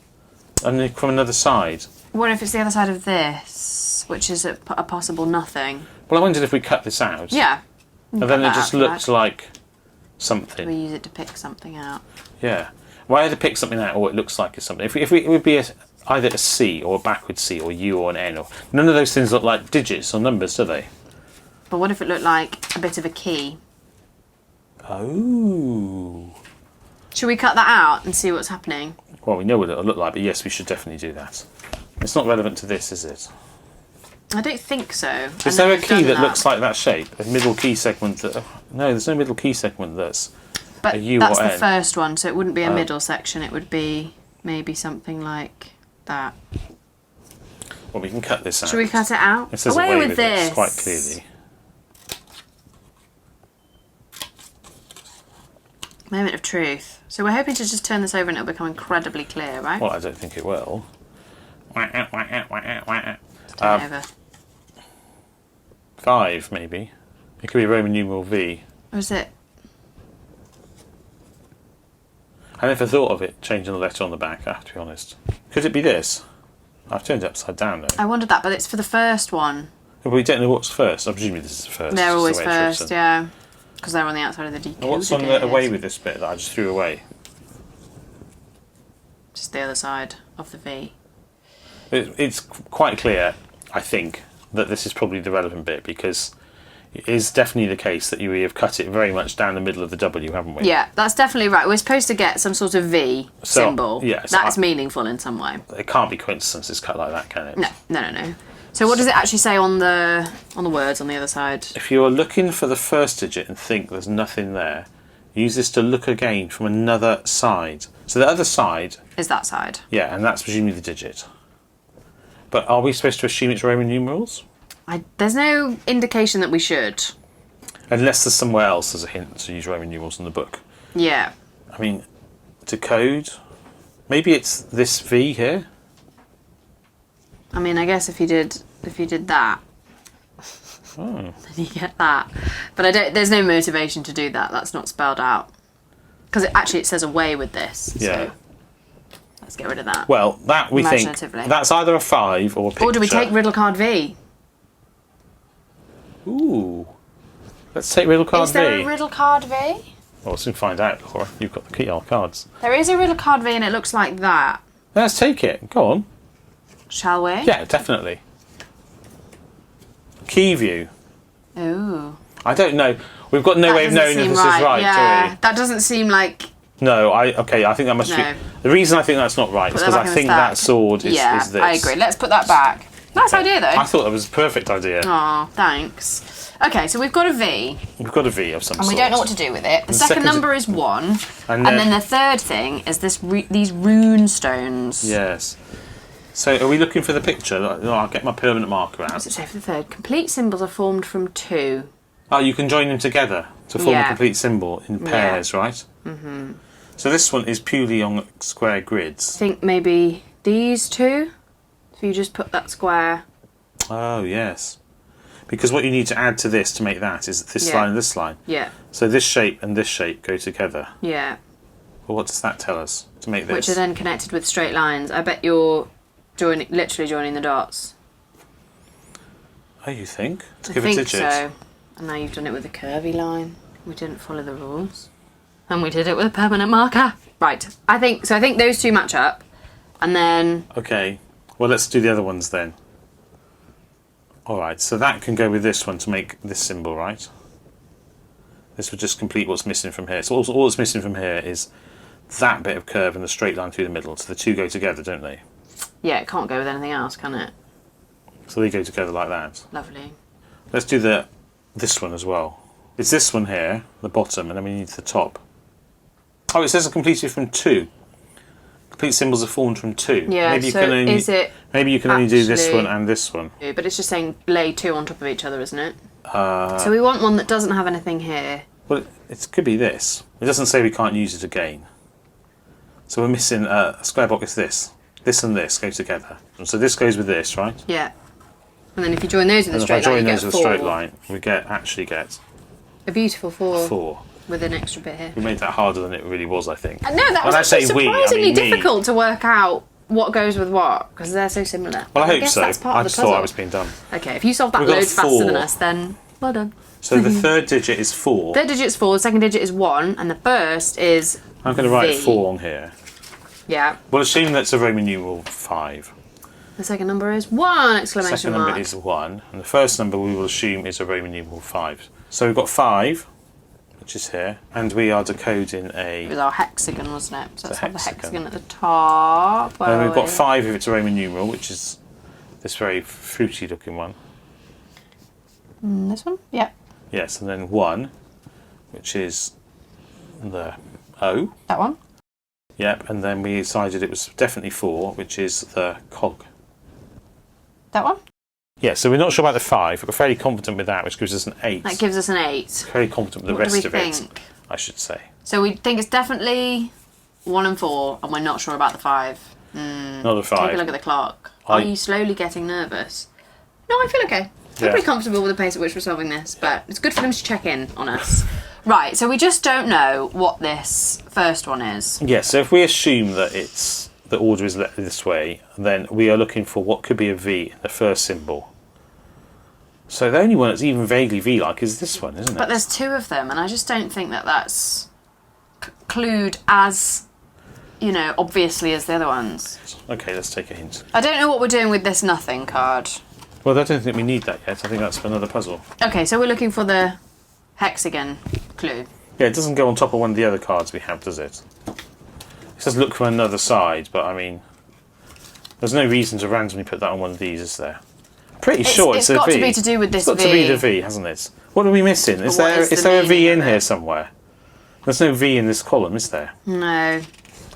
then from another side? What if it's the other side of this, which is a possible nothing? Well, I wondered if we cut this out. Yeah. And then it just looks like something. We use it to pick something out. Yeah. Well, either pick something out or it looks like it's something. If it would be either a C or a backward C or U or an N. Or none of those things look like digits or numbers, do they? But what if it looked like a bit of a key? Oh. Should we cut that out and see what's happening? Well, we know what it'll look like, but yes, we should definitely do that. It's not relevant to this, is it? I don't think so. Is there a key that looks like that shape? A middle key segment that... No, there's no middle key segment that's a U or N. But that's the first one, so it wouldn't be a middle section. It would be maybe something like that. Well, we can cut this out. Should we cut it out? It says away with this quite clearly. Moment of truth. So we're hoping to just turn this over and it'll become incredibly clear, right? Well, I don't think it will. Turn it over. 5, maybe. It could be Roman numeral V. Or is it? I never thought of it changing the letter on the back, I have to be honest. Could it be this? I've turned it upside down though. I wondered that, but it's for the first one. But we don't know what's first. I presume this is the first. They're always first, yeah. Because they're on the outside of the decoder. And what's on the away with this bit that I just threw away? Just the other side of the V. It's quite clear, I think, that this is probably the relevant bit because it is definitely the case that we have cut it very much down the middle of the W, haven't we? Yeah, that's definitely right. We're supposed to get some sort of V symbol. Yeah, that's meaningful in some way. It can't be coincidence it's cut like that, can it? No. So what does it actually say on the words on the other side? If you're looking for the first digit and think there's nothing there, use this to look again from another side. So the other side... is that side. Yeah, and that's presumably the digit. But are we supposed to assume it's Roman numerals? There's no indication that we should. Unless there's somewhere else there's a hint to use Roman numerals in the book. Yeah. I mean, to code... Maybe it's this V here? I mean, I guess if you did that, then you get that. But there's no motivation to do that. That's not spelled out. Because it says away with this. Yeah. So. Let's get rid of that. Well, that we think Imaginatively. that's either a 5 or a picture. Or do we take riddle card V? Ooh. Let's take riddle card Is there V. a riddle card V? Well, we'll soon find out, Laura. You've got the key cards. There is a riddle card V and it looks like that. Let's take it. Go on. Shall we? Yeah, definitely. Key view. Ooh. I don't know. We've got no way of knowing if this is right, yeah. do we? That doesn't seem like... No, I think that must be... The reason I think that's not right is because I think that sword is this. I agree. Let's put that back. Nice idea, though. I thought that was a perfect idea. Oh, thanks. Okay, so we've got a V. We've got a V of some and sort. we don't know what to do with it. The second number is 1. And then the third thing is these rune stones. Yes. So are we looking for the picture? I'll get my permanent marker out. What does it say for the third? Complete symbols are formed from 2. Oh, you can join them together to form a complete symbol in pairs, right? Mm-hmm. So this one is purely on square grids. I think maybe these 2. So you just put that square. Oh, yes. Because what you need to add to this to make that is this line and this line. Yeah. So this shape and this shape go together. Yeah. Well, what does that tell us to make this? Which are then connected with straight lines. I bet you're literally joining the dots. Oh, you think? To I give think a digit? so. And now you've done it with a curvy line. We didn't follow the rules. And we did it with a permanent marker. Right. I think those 2 match up. And then... Okay. Well, let's do the other ones then. Alright, so that can go with this one to make this symbol, right? This would just complete what's missing from here. So all that's missing from here is that bit of curve and the straight line through the middle. So the 2 go together, don't they? Yeah, it can't go with anything else, can it? So they go together like that. Lovely. Let's do this one as well. It's this one here, the bottom, and then we need the top. Oh, it says completed from 2. Complete symbols are formed from 2. Yeah, maybe you can only do this one and this one. But it's just saying lay 2 on top of each other, isn't it? So we want one that doesn't have anything here. Well, it could be this. It doesn't say we can't use it again. So we're missing a square block is this. This and this go together. And so this goes with this, right? Yeah. And then if you join those with a straight line, you get 4. If I join those with a straight line, we actually get a beautiful 4. 4. With an extra bit here. We made that harder than it really was, I think. No, that was actually surprisingly difficult to work out what goes with what, because they're so similar. Well, I hope guess so. That's part I of the just puzzle. thought I was being done. Okay, if you solve that loads faster than us, then well done. So the third digit is 4. Third digit is 4, the second digit is 1, and the first is I'm going to write 4 on here. Yeah. We'll assume that's a Roman numeral 5. The second number is 1! Exclamation The second mark. number is 1, and the first number we will assume is a Roman numeral 5. So we've got 5, which is here, and we are decoding It was our hexagon, wasn't it? So let's have the hexagon. hexagon at the top. Then we've got 5 if it's a Roman numeral, which is this very fruity looking one. This one? Yeah. Yes, and then 1, which is the O. That one? Yep, and then we decided it was definitely 4, which is the cog. That one? Yeah, so we're not sure about the 5, but we're fairly confident with that, which gives us an 8. That gives us an 8. Very confident with the What do rest we of it, think? I should say. So we think it's definitely 1 and 4, and we're not sure about the 5. Not a 5. Take a look at the clock. Are you slowly getting nervous? No, I feel okay. I'm pretty comfortable with the pace at which we're solving this, but it's good for them to check in on us. Right, so we just don't know what this first one is. Yeah, so if we assume that the order is this way, then we are looking for what could be a V in the first symbol. So the only one that's even vaguely V-like is this one, isn't it? But there's 2 of them, and I just don't think that that's clued as, obviously as the other ones. Okay, let's take a hint. I don't know what we're doing with this nothing card. Well, I don't think we need that yet. I think that's for another puzzle. Okay, so we're looking for the hexagon clue. Yeah, it doesn't go on top of one of the other cards we have, does it? It says look for another side, but I mean, there's no reason to randomly put that on one of these, is there? Pretty sure it's a V. It's got to be to do with this V. It's got to be the V, hasn't it? What are we missing? Is there a V in here somewhere? There's no V in this column, is there? No.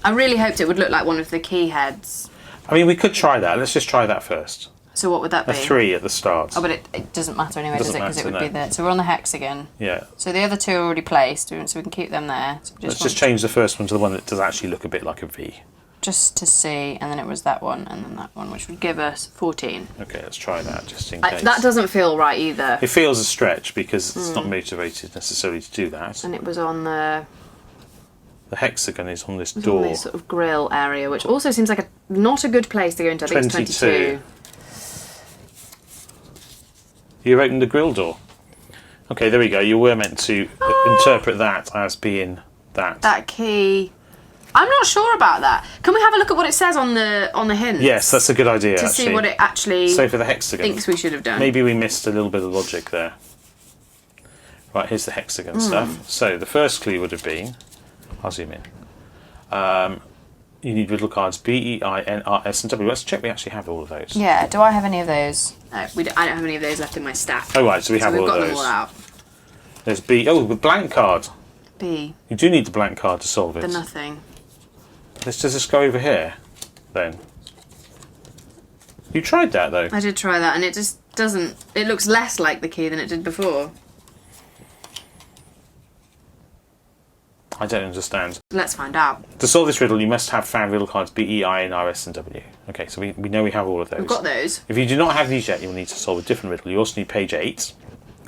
I really hoped it would look like one of the key heads. I mean, we could try that. Let's just try that first. So what would that be? A 3 at the start. Oh, but it doesn't matter anyway, does it? Because it would be there. So we're on the hexagon. Yeah. So the other 2 are already placed, so we can keep them there. So Let's just change the first one to the one that does actually look a bit like a V. Just to see, and then it was that one, and then that one, which would give us 14. Okay, let's try that just in case. That doesn't feel right either. It feels a stretch because it's not motivated necessarily to do that. And it was on the The hexagon is on this It's door. on this sort of grill area, which also seems like not a good place to go into. I think it's 22. You opened the grill door. Okay, there we go. You were meant to interpret that as being that. That key. I'm not sure about that. Can we have a look at what it says on the hints? Yes, that's a good idea, to see what it actually So for the hexagon, thinks we should have done. maybe we missed a little bit of logic there. Right, here's the hexagon stuff. So the first clue would have been, I'll zoom in. You need riddle cards B, E, I, N, R, S, and W. Let's check we actually have all of those. Yeah, do I have any of those? No, I don't have any of those left in my stack. Oh right, so we have all of those. We've got them all out. There's B. Oh, the blank card. B. You do need the blank card to solve it. The nothing. Does this go over here, then? You tried that, though. I did try that, and it just doesn't... It looks less like the key than it did before. I don't understand. Let's find out. To solve this riddle, you must have found riddle cards B, E, I, N, R, S, and W. Okay, so we know we have all of those. We've got those. If you do not have these yet, you'll need to solve a different riddle. You also need page 8,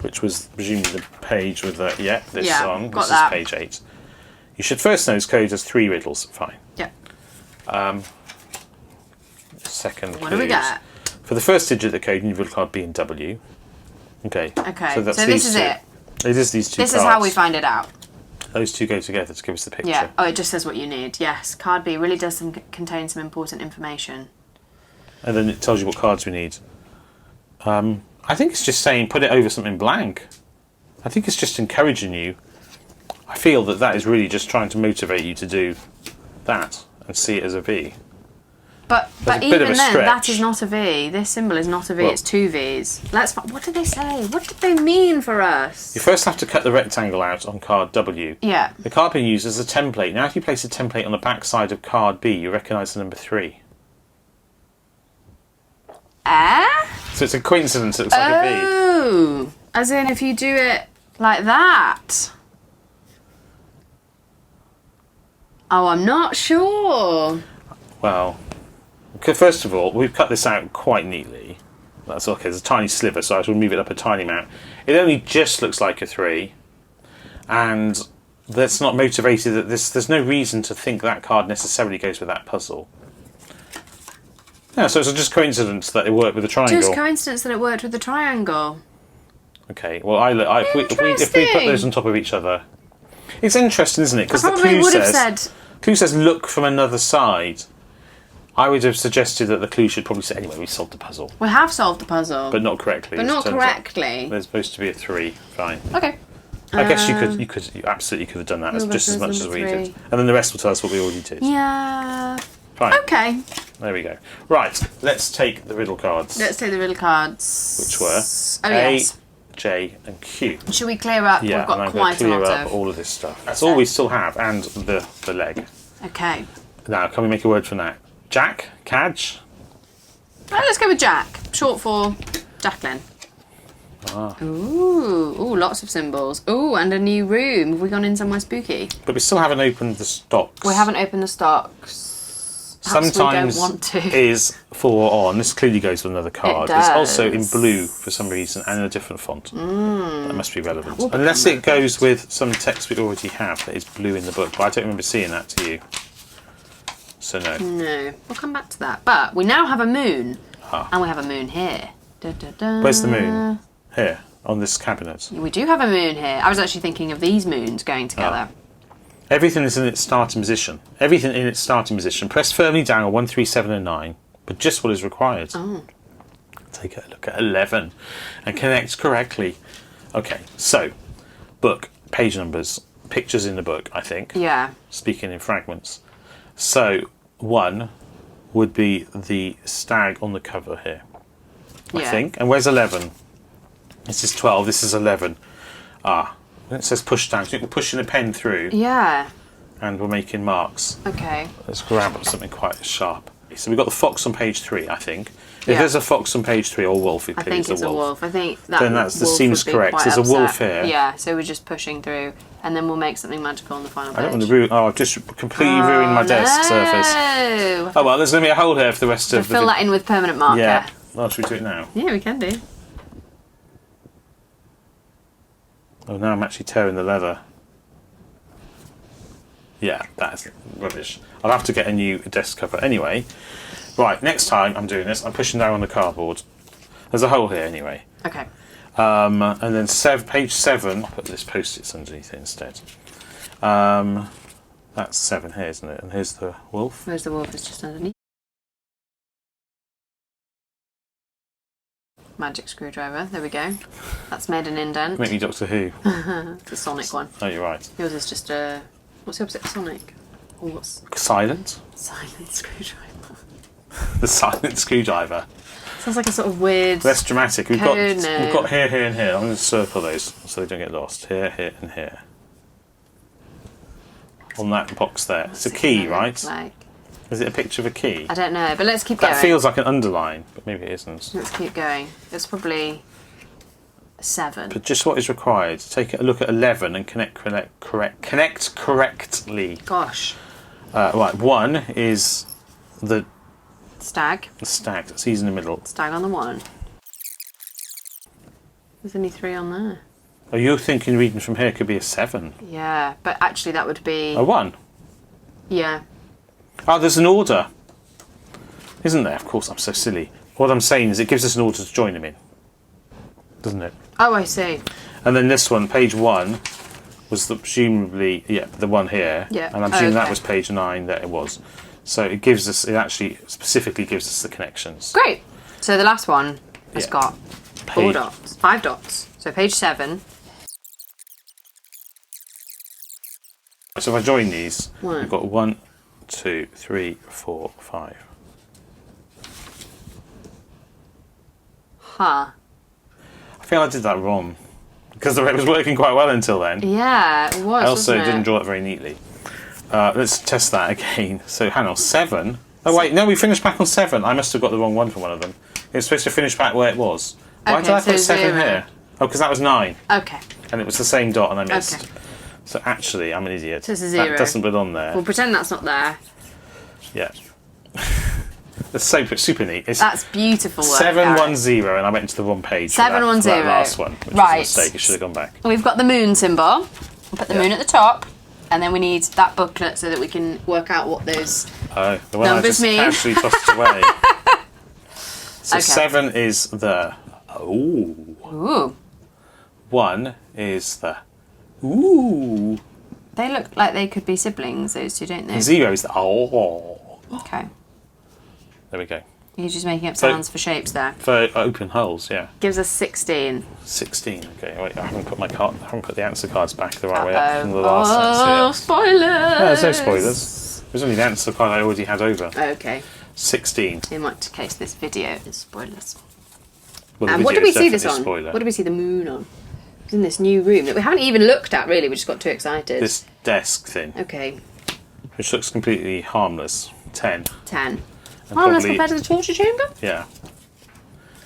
which was presumably the page with the... Yeah, this song. Got this that. is page 8. You should first know this code has 3 riddles. Fine. Yeah. Second What do we get? For the first digit of the code, you need riddle card B and W. Okay. Okay, So, that's so these this is two. it. It is these two This cards. is how we find it out. Those two go together to give us the picture. Yeah. Oh, it just says what you need. Yes. Card B really does contain some important information. And then it tells you what cards we need. I think it's just saying put it over something blank. I think it's just encouraging you. I feel that is really just trying to motivate you to do that and see it as a V. But That's a bit even of a then, stretch. that is not a V. This symbol is not a V. Well- It's 2 Vs. What did they say? What did they mean for us? You first have to cut the rectangle out on card W. Yeah. The card being used as a template. Now if you place a template on the back side of card B, you recognise the number 3. So it's a coincidence, it looks like a V. Oh, as in if you do it like that. Oh, I'm not sure. Well, okay, first of all, we've cut this out quite neatly. That's okay, there's a tiny sliver, so I shall move it up a tiny amount. It only just looks like a 3, and that's not motivated. There's no reason to think that card necessarily goes with that puzzle. Yeah, so it's just coincidence that it worked with the triangle. Just coincidence that it worked with the triangle. Okay, well, if we put those on top of each other, it's interesting, isn't it? Because the Probably clue would have says, said. clue says look from another side. I would have suggested that the clue should probably say, anyway, we solved the puzzle. We have solved the puzzle. But not correctly. But as not turns out. correctly. There's supposed to be a 3. Fine. Okay. I guess you absolutely could have done that just as much as we number did. And then the rest will tell us what we already did. Yeah. Fine. Okay. There we go. Right, let's take the riddle cards. Let's take the riddle cards. Which were A, yes. J, and Q. Should we clear up? Yeah, We've got and I'm going to quite a clear lot up of. all of this stuff. That's all we still have, and the leg. Okay. Now, can we make a word from that? Jack? Cadge? Right, let's go with Jack. Short for Jacqueline. Ah. Ooh, lots of symbols. Ooh, and a new room. Have we gone in somewhere spooky? But we still haven't opened the stocks. We haven't opened the stocks. Perhaps Sometimes we don't want to. is 4 on. This clearly goes with another card. It It's also in does. blue for some reason and in a different font. That must be relevant. will be Unless it goes with some text we already have that is blue in the book. But I don't remember seeing that to you. So no. No, we'll come back to that. But we now have a moon. Ah. And we have a moon here. Da, da, da. Where's the moon? Here, on this cabinet. We do have a moon here. I was actually thinking of these moons going together. Everything is in its starting position. Everything in its starting position. Press firmly down on 1, 3, 7 and 9. But just what is required. Oh. Take a look at 11 and connect correctly. Okay, so book, page numbers, pictures in the book, I think. Yeah. Speaking in fragments. So 1 would be the stag on the cover here, I think. And where's 11? This is 12, this is 11. Ah, it says push down. So we're pushing a pen through Yeah. and we're making marks. Okay. Let's grab up something quite sharp. So we've got the fox on page 3, I think. If Yeah. there's a fox on page 3 or wolf, it I clearly think is it's a wolf. I think that Then that wolf seems would be correct. quite There's a wolf upset. here. Yeah, so we're just pushing through, and then we'll make something magical on the final page. I don't want to ruin... Oh, I've just completely ruined my desk surface. No. Oh, well, there's going to be a hole here for the rest So of the... fill that in with permanent marker. Yeah. Oh, should we do it now? Yeah, we can do. Oh, now I'm actually tearing the leather. Yeah, that's rubbish. I'll have to get a new desk cover anyway. Right, next time I'm doing this, I'm pushing down on the cardboard. There's a hole here anyway. Okay. And then page 7, I'll put this post-its underneath it instead. That's 7 here, isn't it? And here's the wolf. Where's the wolf? It's just underneath. Magic screwdriver. There we go. That's made an indent. Make me Doctor Who. It's a Sonic one. Oh, you're right. Yours is just a... What's the opposite of Sonic? Or what's... Silent? Silent screwdriver. The silent screwdriver. Sounds like a sort of weird... Less dramatic. We've got name. here, here, and here. I'm going to circle those so they don't get lost. Here, here, and here. On that box there. It's a key, right? Like? Is it a picture of a key? I don't know, but let's keep going. That feels like an underline, but maybe it isn't. Let's keep going. It's probably a 7. But just what is required. Take a look at 11 and connect correctly. Gosh. Right, 1 is the Stag. stag. That's he's in the middle. Stag on the 1. There's only 3 on there. Oh, you're thinking reading from here could be a 7. Yeah, but actually that would be... A 1. Yeah. Oh, there's an order. Isn't there? Of course, I'm so silly. What I'm saying is it gives us an order to join them in. Doesn't it? Oh, I see. And then this one, page 1, was presumably, the one here. Yeah. And I'm assuming that okay. was page 9 that it was. So it gives us, it actually specifically gives us the connections. Great. So the last one has Yeah. got 4 dots. 5 dots. So page 7. So if I join these, One. we've got 1, 2, 3, 4, 5. Huh. I feel I did that wrong. Because it was working quite well until then. Yeah, it was. I also wasn't it? didn't draw it very neatly. Let's test that again. So hang on, 7. Oh wait, no, we finished back on 7. I must have got the wrong one for one of them. It was supposed to finish back where it was. Why Okay, did I so put 7 0. here? Oh, because that was 9. Okay. And it was the same dot and I missed. Okay. So actually, I'm an idiot. So it's a 0. That doesn't belong there. We'll pretend that's not there. Yeah. That's super neat. It's That's beautiful work. 710, and I went to the wrong page. 710. For that last one, which Right. was a mistake. It should have gone back. We've got the moon symbol. We'll put the moon at the top. And then we need that booklet so that we can work out what those Oh, the one numbers I just mean. casually tossed away. So Okay. 7 is the ooh. Ooh. 1 is the ooh. They look like they could be siblings, those two, don't they? 0 is the oh. Okay. There we go. You're just making up So- sounds for shapes there. For open holes, yeah. Gives us 16. 16. Okay, wait. I haven't put I haven't put the answer cards back the right way up from the Oh, last sentence. spoilers! No, there's no spoilers. There's only the answer card I already had over. Okay. 16. In what case this video is spoilers. Well, the And what video did we is see this definitely on? a spoiler. What did we see the moon on? It's in this new room that we haven't even looked at, really. We just got too excited. This desk thing, Okay. which looks completely harmless. 10. 10. And Oh, let's probably- compare to the torture chamber? Yeah.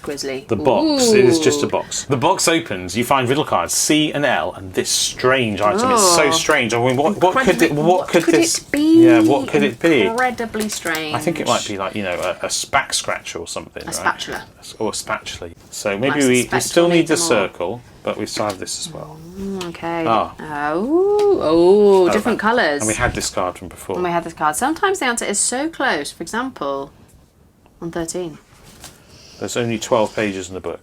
Grizzly. The box. It is just a Ooh. box. The box opens. You find riddle cards C and L, and this strange item. It's so Oh. strange. I mean, what could it? What could this it be? Yeah, what could it be? Incredibly strange. I think it might be like a back scratcher or something. A right? spatula. Or a spatula. So maybe Nice we spatula still need the made them all. circle, but we still have this as well. Okay. Ah. Oh, different colours. And we had this card from before. And we had this card. Sometimes the answer is so close. For example, on 13. There's only 12 pages in the book.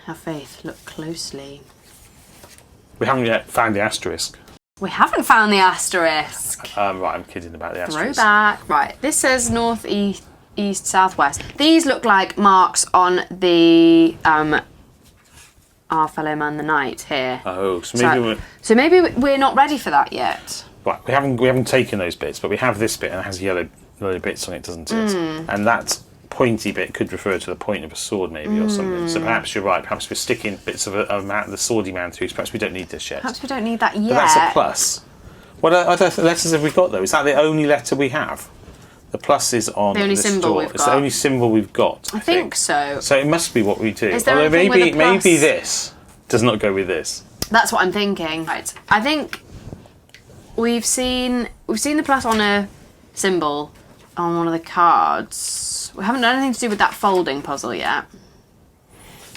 Have faith. Look closely. We haven't yet found the asterisk. We haven't found the asterisk. Right, I'm kidding about the asterisk. Throwback. Right. This says north, east, southwest. These look like marks on the our fellow man the knight here. Oh, so maybe we're not ready for that yet. right. We haven't taken those bits, but we have this bit and it has yellow bits on it, doesn't it? And that pointy bit could refer to the point of a sword, maybe, or something. So perhaps you're right. Perhaps we're sticking bits of the swordy man through. So perhaps we don't need this yet. Perhaps we don't need that yet. But that's a plus. What other letters have we got though? Is that the only letter we have? The plus is on The only this symbol door. we've It's got. the only symbol we've got. I think so. So it must be what we do. Is there Although anything with a plus? maybe this does not go with this. That's what I'm thinking. Right. I think we've seen the plus on a symbol on one of the cards. We haven't done anything to do with that folding puzzle yet.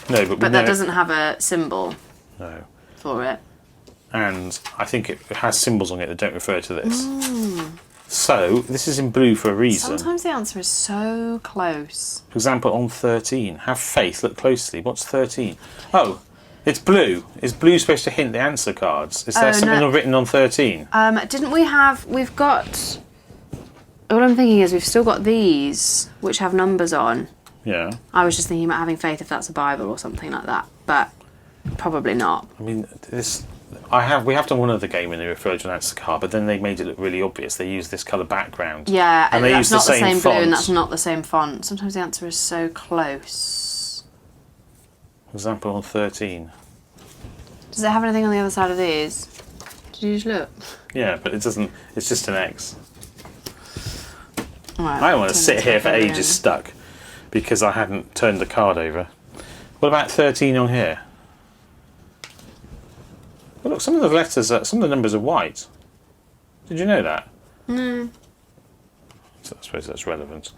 No, but But that doesn't have a symbol No. for it. and I think it has symbols on it that don't refer to this. So this is in blue for a reason. Sometimes the answer is so close. For example, on 13, have faith, look closely. What's 13? Oh, it's blue. Is blue supposed to hint the answer cards? Is there something written on 13? Didn't we have... We've got... All I'm thinking is we've still got these, which have numbers on. Yeah. I was just thinking about having faith if that's a Bible or something like that, but probably not. I mean, we have done one other game when they referred to an answer card, but then they made it look really obvious. They used this colour background. Yeah, and they that's used the not the same blue font. and that's not the same font. Sometimes the answer is so close. For example, on 13. Does it have anything on the other side of these? Did you just look? Yeah, but it doesn't. It's just an X. Right, I don't want to sit here for ages stuck because I hadn't turned the card over. What about 13 on here? Well, look, some of the letters, some of the numbers are white. Did you know that? No. So I suppose that's relevant.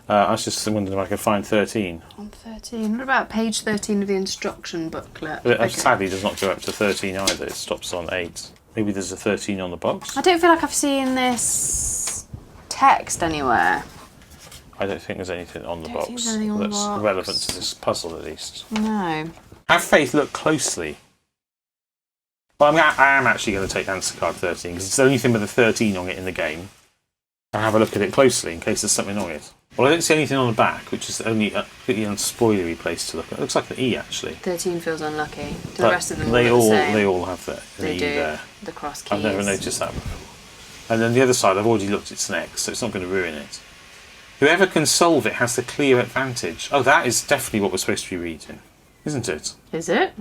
I was just wondering if I could find 13. On 13. What about page 13 of the instruction booklet? But it sadly does not go up to 13 either. It stops on 8. Maybe there's a 13 on the box. I don't feel like I've seen this text anywhere. I don't think there's anything on the box On the that's box. relevant to this puzzle, at least. No. Have faith, look closely. Well, I am actually going to take answer card 13 because it's the only thing with a 13 on it in the game. I'll have a look at it closely in case there's something on it. Well, I don't see anything on the back, which is the only completely unspoilery place to look at. It looks like an E, actually. 13 feels unlucky. Do But the rest of them they look all the same? they all have an They E do. there. The cross keys. I've never noticed that before. And then the other side, I've already looked, it's an X, so it's not going to ruin it. Whoever can solve it has the clear advantage. Oh, that is definitely what we're supposed to be reading, isn't it? Is it?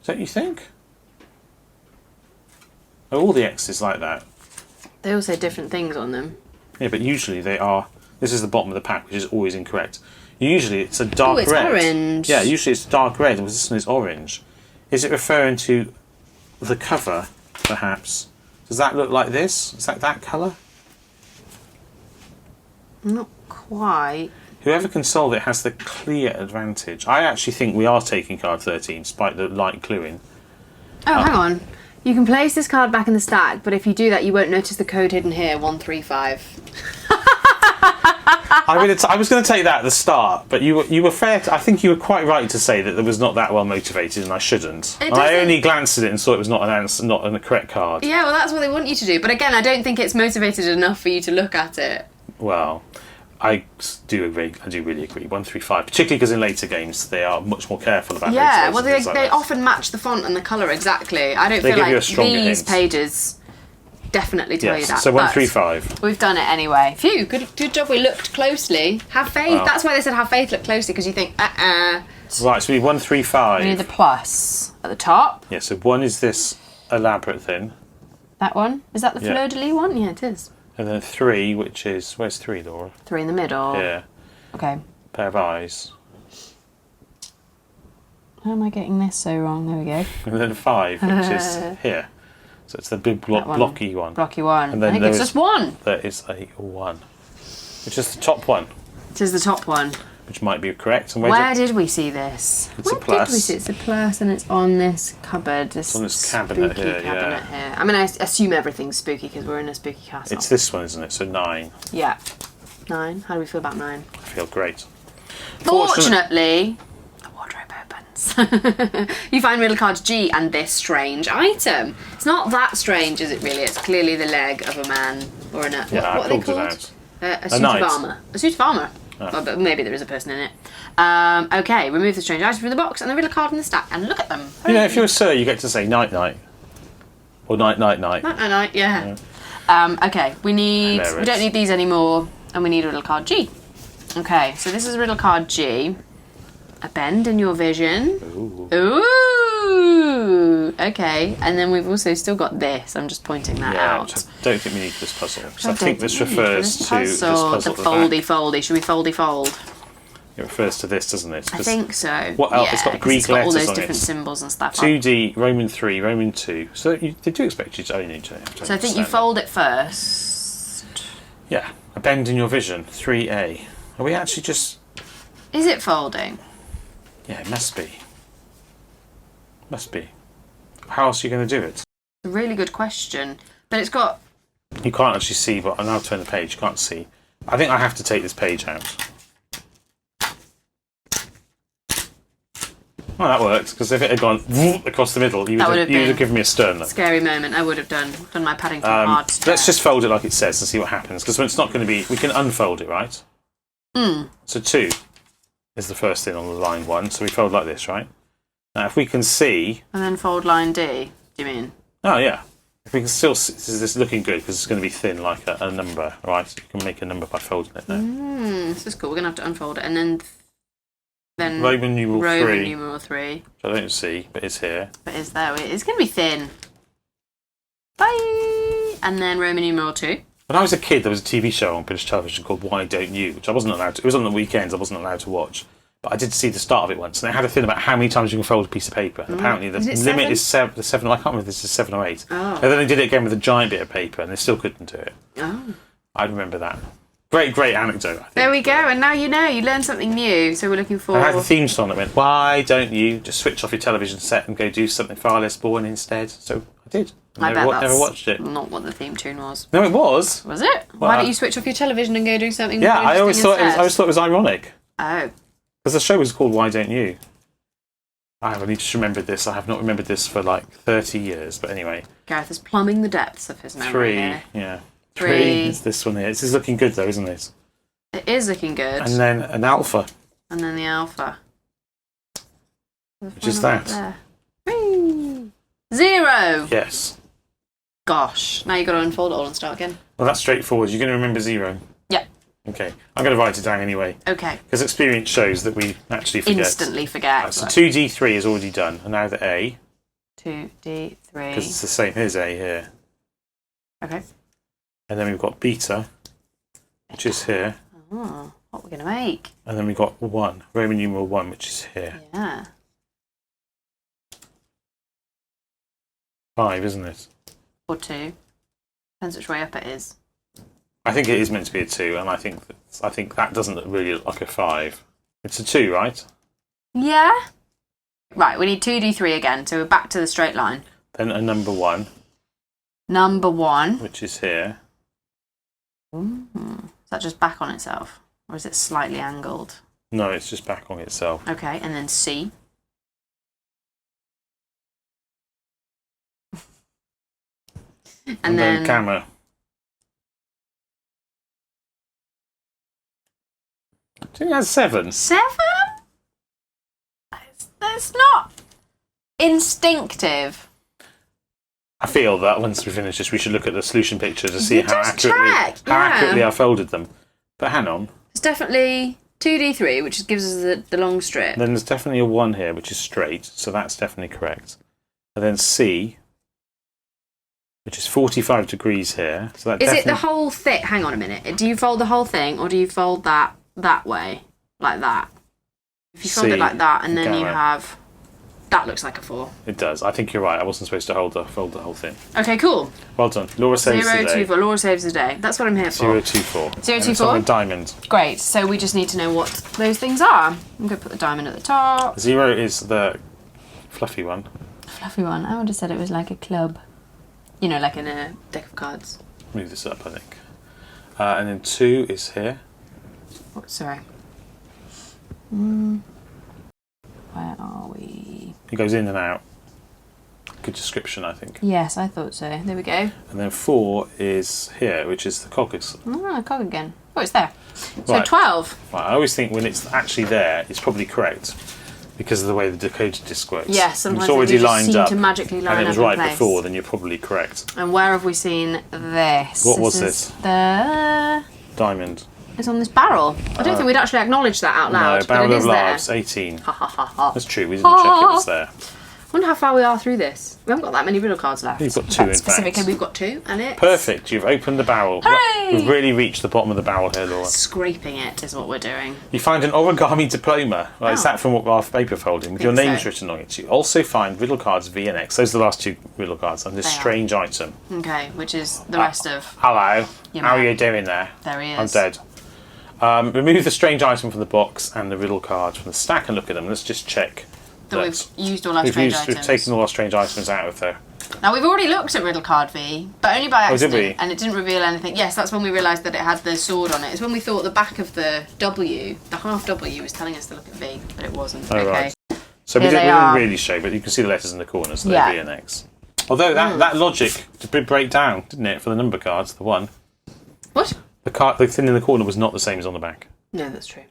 Don't you think? Are all the X's like that? They all say different things on them. Yeah, but usually they are... This is the bottom of the pack, which is always incorrect. Usually it's a dark it's red. orange. Yeah, usually it's dark red, and this one is orange. Is it referring to the cover, perhaps? Does that look like this? Is that colour? Not quite. Whoever can solve it has the clear advantage. I actually think we are taking card 13, despite the light cluing. Oh, hang on. You can place this card back in the stack, but if you do that, you won't notice the code hidden here, 135. I was going to take that at the start, but you were fair. I think you were quite right to say that it was not that well motivated, and I shouldn't. And I only glanced at it and saw it was not an answer, not a correct card. Yeah, well, that's what they want you to do. But again, I don't think it's motivated enough for you to look at it. Well, I do agree. I do really agree. 135, particularly because in later games they are much more careful about. Yeah, well, they like often match the font and the colour exactly. I don't They feel give you a like stronger these hint. pages definitely tell you that. So but 135. we've done it anyway. Phew, good job we looked closely. Have faith. Wow. That's why they said have faith, look closely, because you think, Right, so we need 135. We need the plus at the top. Yeah, so 1 is this elaborate thing. That one. Is that the Yeah. fleur-de-lis one? Yeah, it is. And then 3, which is... Where's 3, Laura? 3 in the middle. Yeah. Okay. Pair of eyes. How am I getting this so wrong? There we go. And then 5, which is here. So it's the big That one. blocky one. Blocky one. And then I think it's just one. There is a 1. Which is the top one, It is the top one. which might be correct. And Where did we see this? It's a Where plus. did we see it? It's a plus and it's on this cupboard. This on this cabinet spooky here, yeah. cabinet here. I mean, I assume everything's spooky because we're in a spooky castle. It's this one, isn't it? So 9. Yeah. 9. How do we feel about 9? I feel great. Fortunately, the wardrobe opens. You find riddle card G and this strange item. It's not that strange, is it really? It's clearly the leg of a man or an... Yeah, what I are they pulled it called? out. A suit knight. of armour. A suit of armour. Oh. Well, but maybe there is a person in it. Okay, remove the strange item from the box and the riddle card from the stack and look at them. You know, if you're a sir, you get to say night night. Or night night night. Night, yeah. Okay, we Hilarious. don't need these anymore, and we need a riddle card G. Okay, so this is riddle card G. A bend in your vision. Ooh. Okay, and then we've also still got this. I'm just pointing that Yeah, out. which I don't think we need this puzzle. So I don't think this need refers this to this puzzle. The at the back. foldy. Should we foldy? It refers to this, doesn't it? I think so. What else? Yeah, It's got 'cause Greek it's got all letters those on different it. symbols and stuff. 2D, Roman 3, Roman 2. So they do expect you to only need to. So I think you fold it first. Yeah, a bend in your vision, 3A. Are we actually just... Is it folding? Yeah, it must be. Must be. How else are you going to do it? A really good question. But it's got... You can't actually see, but I'll now turn the page. You can't see. I think I have to take this page out. Well, that worked, because if it had gone across the middle, you would have given me a stern look. Scary moment. I would have done my Paddington hard stare. Let's just fold it like it says and see what happens, because it's not going to be... We can unfold it, right? So 2 is the first thing on the line 1, so we fold like this, right? Now, if we can see... And then fold line D, do you mean? Oh, yeah. If we can still see... This is looking good, because it's going to be thin like a number, right? You can make a number by folding it there. This is cool. We're going to have to unfold it, and then Roman numeral 3. Which I don't see, but it's here. But it's there. It's going to be thin. Bye! And then Roman numeral 2. When I was a kid, there was a TV show on British television called Why Don't You, which I wasn't allowed to... It was on the weekends, I wasn't allowed to watch. But I did see the start of it once, and they had a thing about how many times you can fold a piece of paper. And apparently the limit is 7. I can't remember if this is 7 or 8. Oh. And then they did it again with a giant bit of paper, and they still couldn't do it. Oh. I remember that. Great anecdote, I think. There we go, and now you know. You learned something new, so we're looking for... I had a theme song that went, why don't you just switch off your television set and go do something far less boring instead? So I did. Never watched it. Not what the theme tune was. No, it was. Was it? Well, why don't you switch off your television and go do something? Yeah, I always thought it was ironic. Oh. Because the show was called Why Don't You? I have only just remembered this. I have not remembered this for like 30 years. But anyway. Gareth is plumbing the depths of his memory 3, here. yeah. 3 is this one here. This is looking good though, isn't it? It is looking good. And then an alpha. And then the alpha. Which is that? There. 0! Yes. Gosh. Now you've got to unfold it all and start again. Well, that's straightforward. You're going to remember 0. Yeah. Okay. I'm going to write it down anyway. Okay. Because experience shows that we actually forget. Instantly forget. Right, so 2D3 is already done. And now the A. 2D3. Because it's the same. Here's A here. Okay. And then we've got beta, which is here. Oh, what are we going to make? And then we've got 1, Roman numeral 1, which is here. Yeah. 5, isn't it? Or 2. Depends which way up it is. I think it is meant to be a 2, and I think that doesn't really look like a 5. It's a 2, right? Yeah. Right, we need 2D3 again, so we're back to the straight line. Then a number 1. Number 1. Which is here. Is that just back on itself? Or is it slightly angled? No, it's just back on itself. Okay, and then C. and then gamma. I think that's 7. 7? That's not instinctive. I feel that once we finish this, we should look at the solution picture to see how accurately I folded them. But hang on. It's definitely 2D3, which gives us the long strip. Then there's definitely a 1 here, which is straight, so that's definitely correct. And then C, which is 45 degrees here. So that is it the whole thing? Hang on a minute. Do you fold the whole thing, or do you fold that way, like that? If you fold it like that, and then you have... That looks like a 4. It does. I think you're right. I wasn't supposed to fold the whole thing. Okay, cool. Well done. Laura saves the day. 0, 2, 4. Laura saves the day. That's what I'm here for. 0, 2, 4. 0, 2, 4. Diamond. Great. So we just need to know what those things are. I'm going to put the diamond at the top. 0 is the fluffy one. Fluffy one. I would have said it was like a club. You know, like in a deck of cards. Move this up, I think. And then 2 is here. Oh, sorry. Where are we? It goes in and out. Good description, I think. Yes, I thought so. There we go. And then 4 is here, which is the coggers. A cog again. Oh, it's there. So Right. 12. Right, I always think when it's actually there, it's probably correct because of the way the decoder disc works. Yes, sometimes it's already they just lined seem up, to magically line and it was up in right place. before, then you're probably correct. And where have we seen this? What was is this? Diamond. It's on this barrel. I don't think we'd actually acknowledge that out loud. No, Barrel but it of is Lives, there. 18. Ha ha ha ha. That's true, we didn't check it was there. I wonder how far we are through this. We haven't got that many riddle cards left. You've got 2 in fact. Specifically, we've got 2, and it's... Perfect, you've opened the barrel. Hooray! We've really reached the bottom of the barrel here, Laura. Scraping it is what we're doing. You find an origami diploma. Right, Is that from what our paper folding? With your Think names so. written on it. You also find riddle cards V and X. Those are the last 2 riddle cards. And this They are. strange item. Okay, which is the rest of... Hello. Your How are man. you doing there? There he is. I'm dead. Remove the strange item from the box and the riddle cards from the stack and look at them. Let's just check that we've used all our strange items. We've taken all our strange items out of there. Now, we've already looked at Riddle Card V, but only by accident, did we? and it didn't reveal anything. Yes, that's when we realised that it had the sword on it. It's when we thought the back of the W, the half W, was telling us to look at V, but it wasn't. Oh, okay. right. So we didn't really show, but you can see the letters in the corners, so they're V and X. Although that logic did break down, didn't it, for the number cards, the one. What? The thing in the corner was not the same as on the back. No, that's true.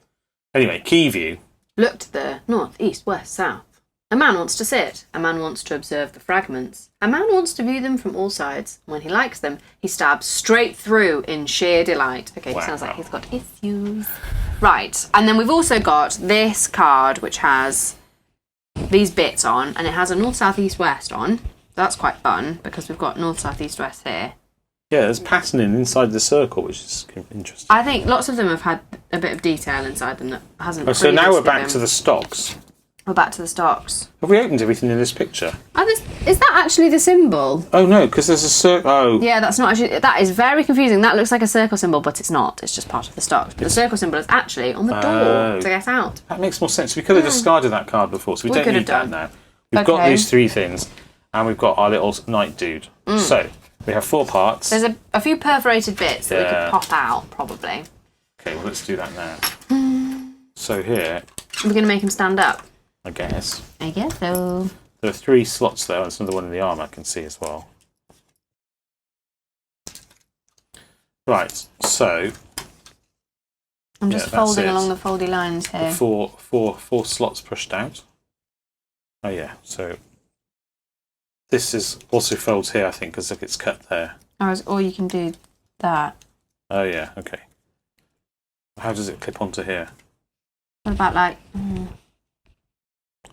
Anyway, key view. Look to the north, east, west, south. A man wants to sit. A man wants to observe the fragments. A man wants to view them from all sides. When he likes them, he stabs straight through in sheer delight. Okay, sounds like he's got issues. Right, and then we've also got this card, which has these bits on, and it has a north, south, east, west on. That's quite fun, because we've got north, south, east, west here. Yeah, there's patterning inside the circle, which is interesting. I think lots of them have had a bit of detail inside them that hasn't. So now we're back to the stocks. We're back to the stocks. Have we opened everything in this picture? Is that actually the symbol? Oh no, because there's a circle. Oh. Yeah, that's not actually. That is very confusing. That looks like a circle symbol, but it's not. It's just part of the stocks. But the circle symbol is actually on the door to get out. That makes more sense. We could have discarded that card before, so we don't need that now. We've got these three things, and we've got our little knight dude. So we have 4 parts. There's a few perforated bits that we could pop out, probably. Okay, well, let's do that now. So here... We're going to make him stand up. I guess. I guess so. There are 3 slots there. There's another one in the arm I can see as well. Right, so... I'm just folding along the foldy lines here. Four slots pushed out. Oh yeah, so... This is also folds here, I think, because it's cut there. Or you can do that. Oh yeah, okay. How does it clip onto here? What about like...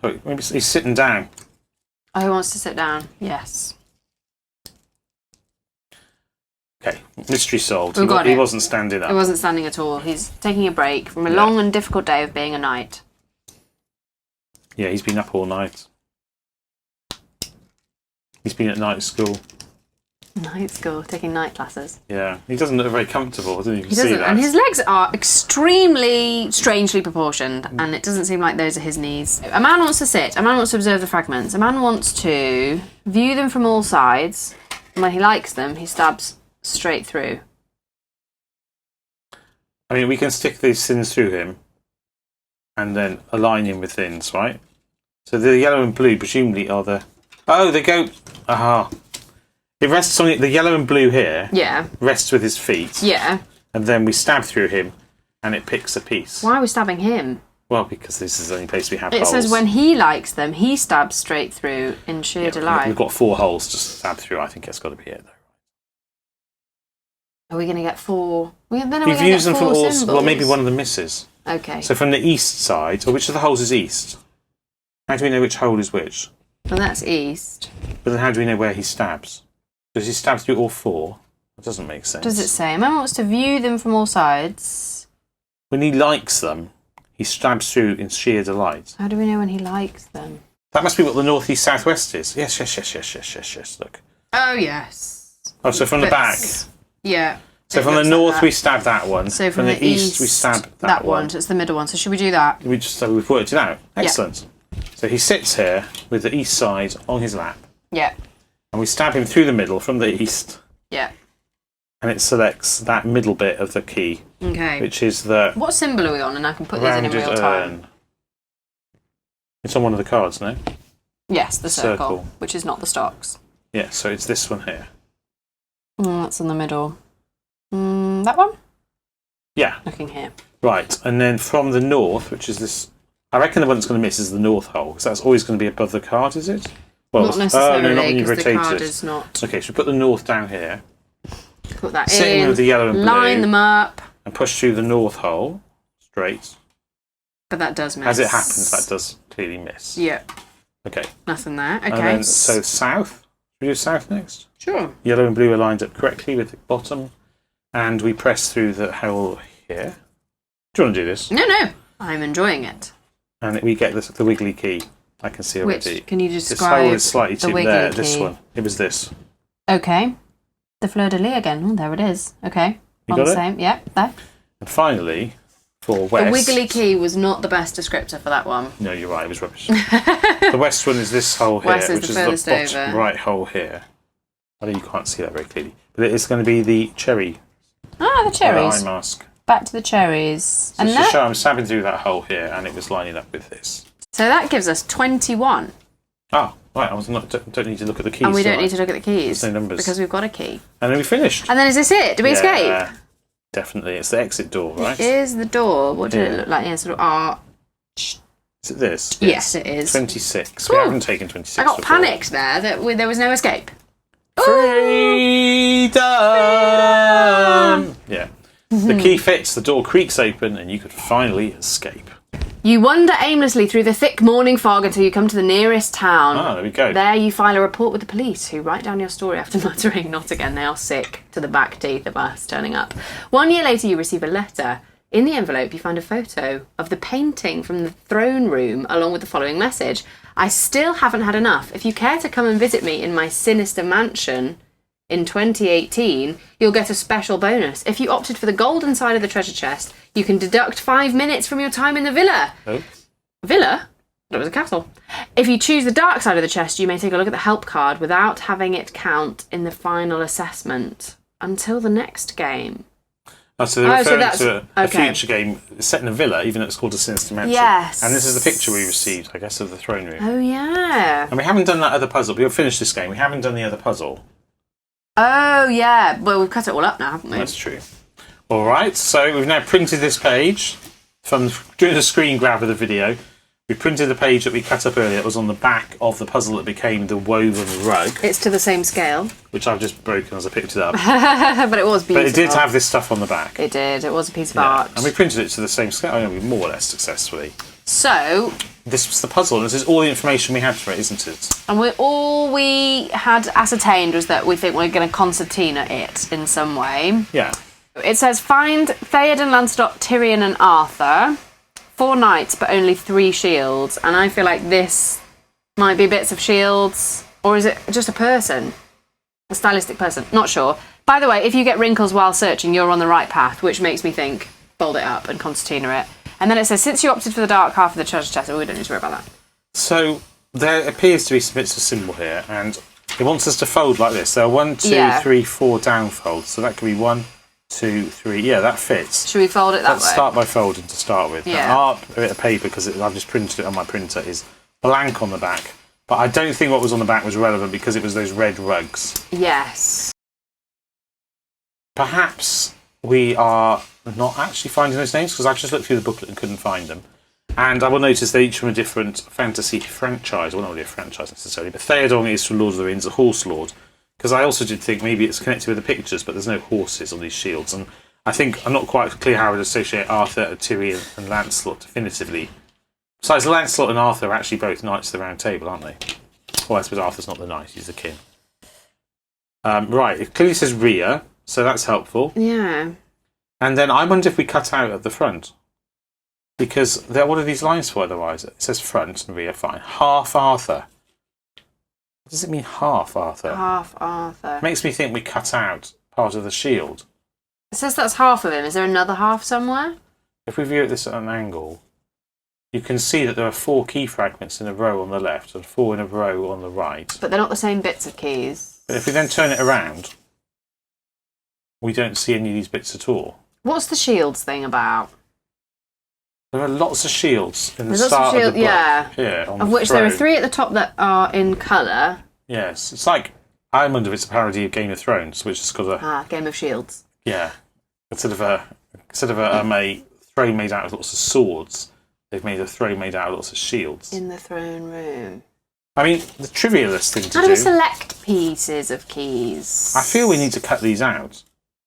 Oh, maybe he's sitting down. Oh, he wants to sit down. Yes. Okay, mystery solved. He wasn't standing up. He wasn't standing at all. He's taking a break from a long and difficult day of being a knight. Yeah, he's been up all night. He's been at night school. Night school, taking night classes. Yeah, he doesn't look very comfortable, does he? You can he doesn't, see that. And his legs are extremely strangely proportioned, and it doesn't seem like those are his knees. A man wants to sit, a man wants to observe the fragments, a man wants to view them from all sides, and when he likes them, he stabs straight through. I mean, we can stick these things through him, and then align him with things, right? So the yellow and blue presumably are the... Oh, they go... Aha. It rests on the yellow and blue here. Yeah. Rests with his feet. Yeah. And then we stab through him, and it picks a piece. Why are we stabbing him? Well, because this is the only place we have holes. It says when he likes them, he stabs straight through in sheer delight. We've got 4 holes to stab through. I think that's got to be it, though. Are we going to get 4? We've used them from all... Well, maybe one of them misses. Okay. So from the east side, or which of the holes is east? How do we know which hole is which? Well, that's east. But then how do we know where he stabs? Does he stab through all 4? That doesn't make sense. Does it say? A man wants to view them from all sides. When he likes them, he stabs through in sheer delight. How do we know when he likes them? That must be what the north, east, south, west is. Yes. Look. Oh, yes. Oh, so from the back. Yeah. So from the north, we stab that one. So from the east, we stab that one. So it's the middle one. So should we do that? We've worked it out. Excellent. Yeah. So he sits here with the east side on his lap. Yeah. And we stab him through the middle from the east. Yeah. And it selects that middle bit of the key. Okay. Which is the... What symbol are we on? And I can put these in real time. It's on one of the cards, no? Yes, the circle. Which is not the stocks. Yeah, so it's this one here. That's in the middle. That one? Yeah. Looking here. Right, and then from the north, which is this... I reckon the one that's going to miss is the north hole, because that's always going to be above the card, is it? Well, not necessarily, no, not when you because rotate the card it. is not... Okay, so we put the north down here. Put that Sitting in. with the yellow and blue. Line them up. And push through the north hole, straight. But that does miss. As it happens, that does clearly miss. Yeah. Okay. Nothing there. Okay. And then, so south. Should we do south next? Sure. Yellow and blue are lined up correctly with the bottom. And we press through the hole here. Do you want to do this? No. I'm enjoying it. And we get the wiggly key. I can see already. Which, can you describe this hole is slightly the too wiggly there. key? This one. It was this. Okay. The fleur de lis again. Oh, there it is. Okay. You on got the it? same. Yep. There. And finally, for west. The wiggly key was not the best descriptor for that one. No, you're right, it was rubbish. The west one is this hole here, West is which the is the furthest bottom over. right hole here. I know you can't see that very clearly. But it's going to be the cherry Ah, the cherries. eye mask. Back to the cherries. So And just to that, show I'm stabbing through that hole here, and it was lining up with this. so that gives us 21. Oh, right, I was not, don't need to look at the keys. And we don't do I? need to look at the keys. There's no numbers. Because we've got a key. And then we finished. And then is this it? Do we escape? Definitely. It's the exit door, right? It is the door. What did Yeah. it look like? Yeah, sort of arch. Is it this? Yes, it is. 26. Ooh. We haven't taken 26 I got before. panicked there that there was no escape. Freedom! Yeah. The key fits, the door creaks open, and you could finally escape. You wander aimlessly through the thick morning fog until you come to the nearest town. Ah, there we go. There you file a report with the police, who write down your story after muttering, not again, they are sick to the back teeth of us turning up. 1 year later, you receive a letter. In the envelope, you find a photo of the painting from the throne room, along with the following message. I still haven't had enough. If you care to come and visit me in my sinister mansion in 2018, you'll get a special bonus. If you opted for the golden side of the treasure chest, you can deduct 5 minutes from your time in the villa. Oh. Villa? That was a castle. If you choose the dark side of the chest, you may take a look at the help card without having it count in the final assessment. Until the next game. Oh, so they're referring that's- to a okay. future game set in a villa, even though it's called a Sinister Mansion. Yes. And this is the picture we received, I guess, of the throne room. Oh, yeah. And we haven't done that other puzzle. We'll finish this game. We haven't done the other puzzle. Oh, yeah. Well, we've cut it all up now, haven't we? That's true. All right, so we've now printed this page from doing the screen grab of the video. We printed the page that we cut up earlier. It was on the back of the puzzle that became the woven rug, It's to the same scale. which I've just broken as I picked it up. But it was beautiful. But it did have this stuff on the back. It did. It was a piece of Yeah. art. And we printed it to the same scale, I mean, more or less successfully. So, This was the puzzle, and this is all the information we had for it, isn't it? and all we had ascertained was that we think we're going to concertina it in some way. Yeah. It says, find Theoden, Lancelot, Tyrion and Arthur. 4 knights, but only 3 shields. And I feel like this might be bits of shields. Or is it just a person? A stylistic person? Not sure. By the way, if you get wrinkles while searching, you're on the right path, which makes me think, fold it up and concertina it. And then it says, since you opted for the dark half of the treasure chest, we don't need to worry about that. So there appears to be some bits of symbol here, and it wants us to fold like this. So 1, 2, Yeah. 3, 4 down folds. So that could be 1, 2, 3. Yeah, that fits. Should we fold it that Let's way? start by folding to start with. Yeah. Now, our bit of paper, because I've just printed it on my printer, is blank on the back. But I don't think what was on the back was relevant because it was those red rugs. Yes. Perhaps we are not actually finding those names because I've just looked through the booklet and couldn't find them. And I will notice they're each from a different fantasy franchise. Well, not really a franchise necessarily, but Theoden is from Lord of the Rings, the Horse Lord. Because I also did think maybe it's connected with the pictures, but there's no horses on these shields. And I think I'm not quite clear how I would associate Arthur, Tyrion, and Lancelot definitively. Besides, Lancelot and Arthur are actually both knights of the Round Table, aren't they? Well, I suppose Arthur's not the knight; he's the king. Right, it clearly says Rhea, so that's helpful. Yeah. And then I wonder if we cut out at the front. Because what are these lines for otherwise? It says front and rear, fine. Half Arthur. What does it mean, half Arthur? Half Arthur. Makes me think we cut out part of the shield. It says that's half of him. Is there another half somewhere? If we view this at an angle, you can see that there are 4 key fragments in a row on the left and 4 in a row on the right. But they're not the same bits of keys. But if we then turn it around, we don't see any of these bits at all. What's the shields thing about? There are lots of shields in the There's lots of start of the shield- book. yeah. Here, on Of the which there are throne. 3 at the top that are in colour. Yes, it's like, I wonder if it's a parody of Game of Thrones, which has got a, Game of Shields. yeah, instead of a throne made out of lots of swords, they've made a throne made out of lots of shields. In the throne room. I mean, the trivialist thing to How do we do, select pieces of keys? I feel we need to cut these out,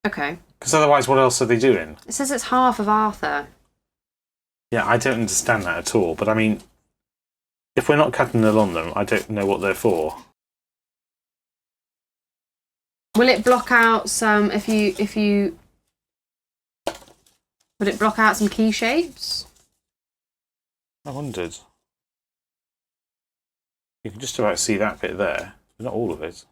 Okay. because otherwise what else are they doing? It says it's half of Arthur. Yeah, I don't understand that at all, but I mean, if we're not cutting along them, I don't know what they're for. Will it block out some if you would it block out some key shapes? I wondered. You can just about see that bit there, but not all of it.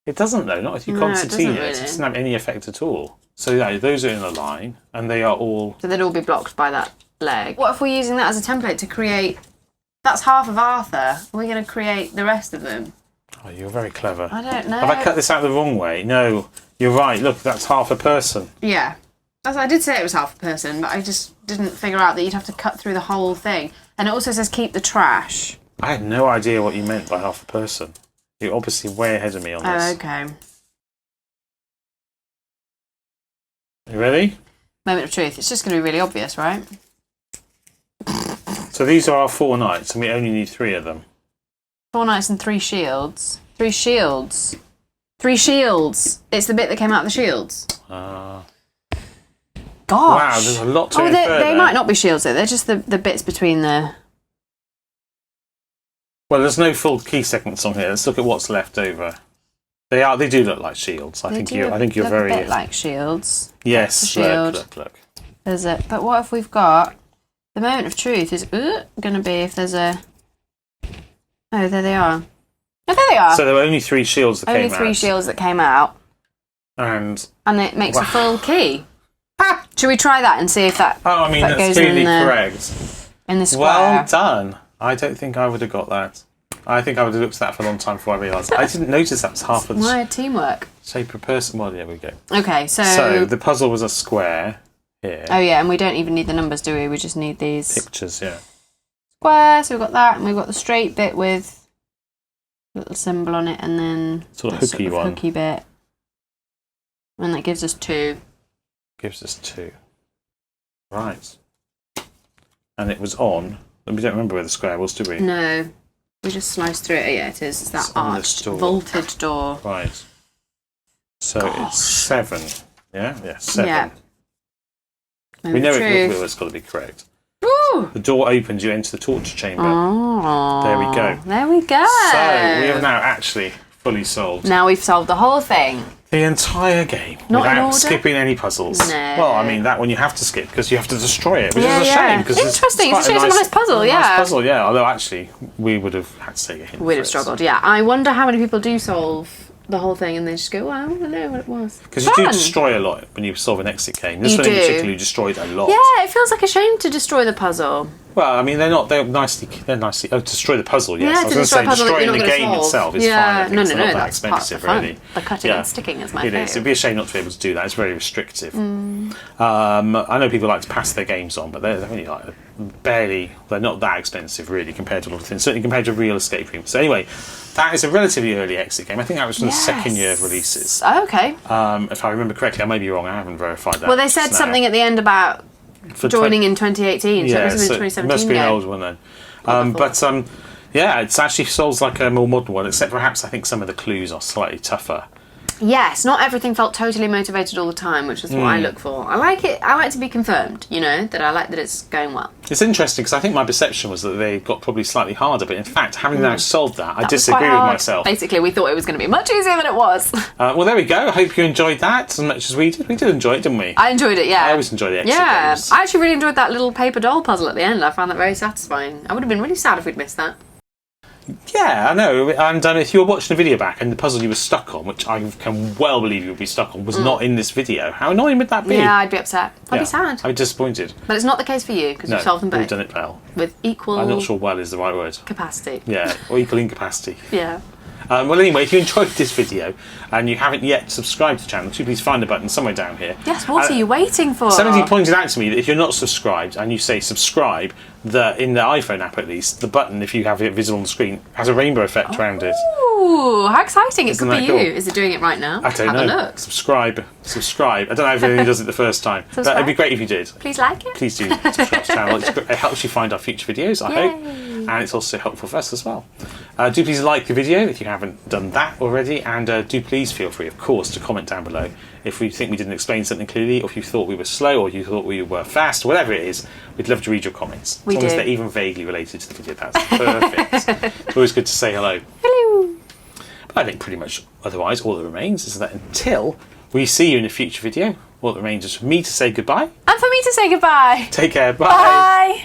It doesn't though, not if you No, it concertina doesn't it. really. It doesn't have any effect at all. So yeah, those are in a line, and they are all... So they'd all be blocked by that leg. What if we're using that as a template to create... That's half of Arthur. Are we going to create the rest of them? Oh, you're very clever. I don't know. Have I cut this out the wrong way? No, you're right. Look, that's half a person. Yeah. I did say it was half a person, but I just didn't figure out that you'd have to cut through the whole thing. And it also says keep the trash. I had no idea what you meant by half a person. You're obviously way ahead of me on this. Oh, okay. You ready? Moment of truth. It's just going to be really obvious, right? So these are our 4 knights, and we only need 3 of them. 4 knights and 3 shields. 3 shields. 3 shields. It's the bit that came out of the shields. Gosh. Gosh. Wow, there's a lot to Oh, infer they there. might not be shields, though. They're just the bits between the... Well, there's no full key segments on here. Let's look at what's left over. They do look like shields. I think you're very... a bit like shields. Yes, That's a shield. look. There's a... But what if we've got... The moment of truth is going to be if there's a... Oh, there they are. Oh, there they are. So there were only 3 shields that came out. Only 3 shields that came out. And it makes a full key. Should we try that and see if that... oh, I mean, that that's goes clearly in the, correct. In the square. Well done. I don't think I would have got that. I think I would have looked at that for a long time before I realised. I didn't notice that was half of the Why teamwork? shape of a person. Well, there we go. Okay, So the puzzle was a square here. Oh yeah, and we don't even need the numbers, do we? We just need these Pictures, yeah. square. So we've got that, and we've got the straight bit with a little symbol on it, and then Sort of the hooky one. hooky bit, and that gives us 2. Gives us 2. Right. And it was on. We don't remember where the square was, do we? No, we just sliced through it. Yeah, it is. It's that It's on this arched, door. vaulted door. Right. So Gosh. it's 7. Yeah? Yeah, 7. Yeah. We know Truth. it's got to be correct. Woo! The door opens, you enter the torture chamber. Oh, There we go. There we go. So we have now actually fully solved Now we've solved the whole thing. the entire game Not in without order? skipping any puzzles. No. Well, I mean, that one you have to skip because you have to destroy it, which Yeah, is a yeah. shame. Because Interesting. It's a shame. It's a nice puzzle, yeah. Nice puzzle, yeah. Although actually, we would have had to take a hint. We'd have struggled, yeah. I wonder how many people do solve the whole thing and they just go, well, I don't know what it was. Because you do Fun. destroy a lot when you solve an exit game. This You one in do. particular, you destroyed a lot. Yeah, it feels like a shame to destroy the puzzle. Well, I mean, they're nicely. Oh, destroy the puzzle, yes. Yeah, I was to going to destroy say, a puzzle that destroying you're the not game gonna solve. itself is Yeah, fine. I think no, it's no, not that that's part of the expensive, fun. really. The cutting and sticking is my It favourite. is. It'd be a shame not to be able to do that. It's very restrictive. I know people like to pass their games on, but they're only like barely. They're not that expensive, really, compared to a lot of things. Certainly compared to real escape rooms. So anyway, that is a relatively early exit game. I think that was from the second year of releases. Oh, okay. If I remember correctly, I may be wrong. I haven't verified that. Well, they said just now. something at the end about For joining in 2018, so it was in the 2017 it must be an game. old one then. Yeah, it's actually solves like a more modern one, except perhaps I think some of the clues are slightly tougher. Yes, not everything felt totally motivated all the time, which is what I look for. I like it. I like to be confirmed, that I like that it's going well. It's interesting because I think my perception was that they got probably slightly harder, but in fact, having now solved that, I That was disagree quite with hard. myself. Basically, we thought it was going to be much easier than it was. Well, there we go. I hope you enjoyed that as much as we did. We did enjoy it, didn't we? I enjoyed it, yeah. I always enjoy the exit Yeah, games. I actually really enjoyed that little paper doll puzzle at the end. I found that very satisfying. I would have been really sad if we'd missed that. Yeah, I know. And if you were watching the video back and the puzzle you were stuck on, which I can well believe you would be stuck on, was not in this video, how annoying would that be? Yeah, I'd be upset. I'd be sad. I'd be disappointed. But it's not the case for you, because No, you've solved them we've both done it well. with equal I'm not sure well is the right word. capacity. Yeah, or equal incapacity. Yeah. Well, anyway, if you enjoyed this video and you haven't yet subscribed to the channel, please find the button somewhere down here. Yes, what are you waiting for? Somebody pointed out to me that if you're not subscribed and you say subscribe, in the iPhone app at least, the button, if you have it visible on the screen, has a rainbow effect around it. Ooh, how exciting. It Isn't could be that cool? you. Is it doing it right now? I don't Have know. a look. Subscribe. I don't know if anyone does it the first time. But it'd be great if you did. Please like it. Please do subscribe to the channel. It helps you find our future videos, I hope. Yay. And it's also helpful for us as well. Do please like the video if you haven't done that already. And do please feel free, of course, to comment down below if we think we didn't explain something clearly, or if you thought we were slow, or you thought we were fast, or whatever it is. We'd love to read your comments. We as long as do. they're even vaguely related to the video, that's perfect. It's always good to say hello. Hello. But I think pretty much otherwise all that remains is that until we see you in a future video, all that remains is for me to say goodbye. And for me to say goodbye. Take care. Bye. Bye.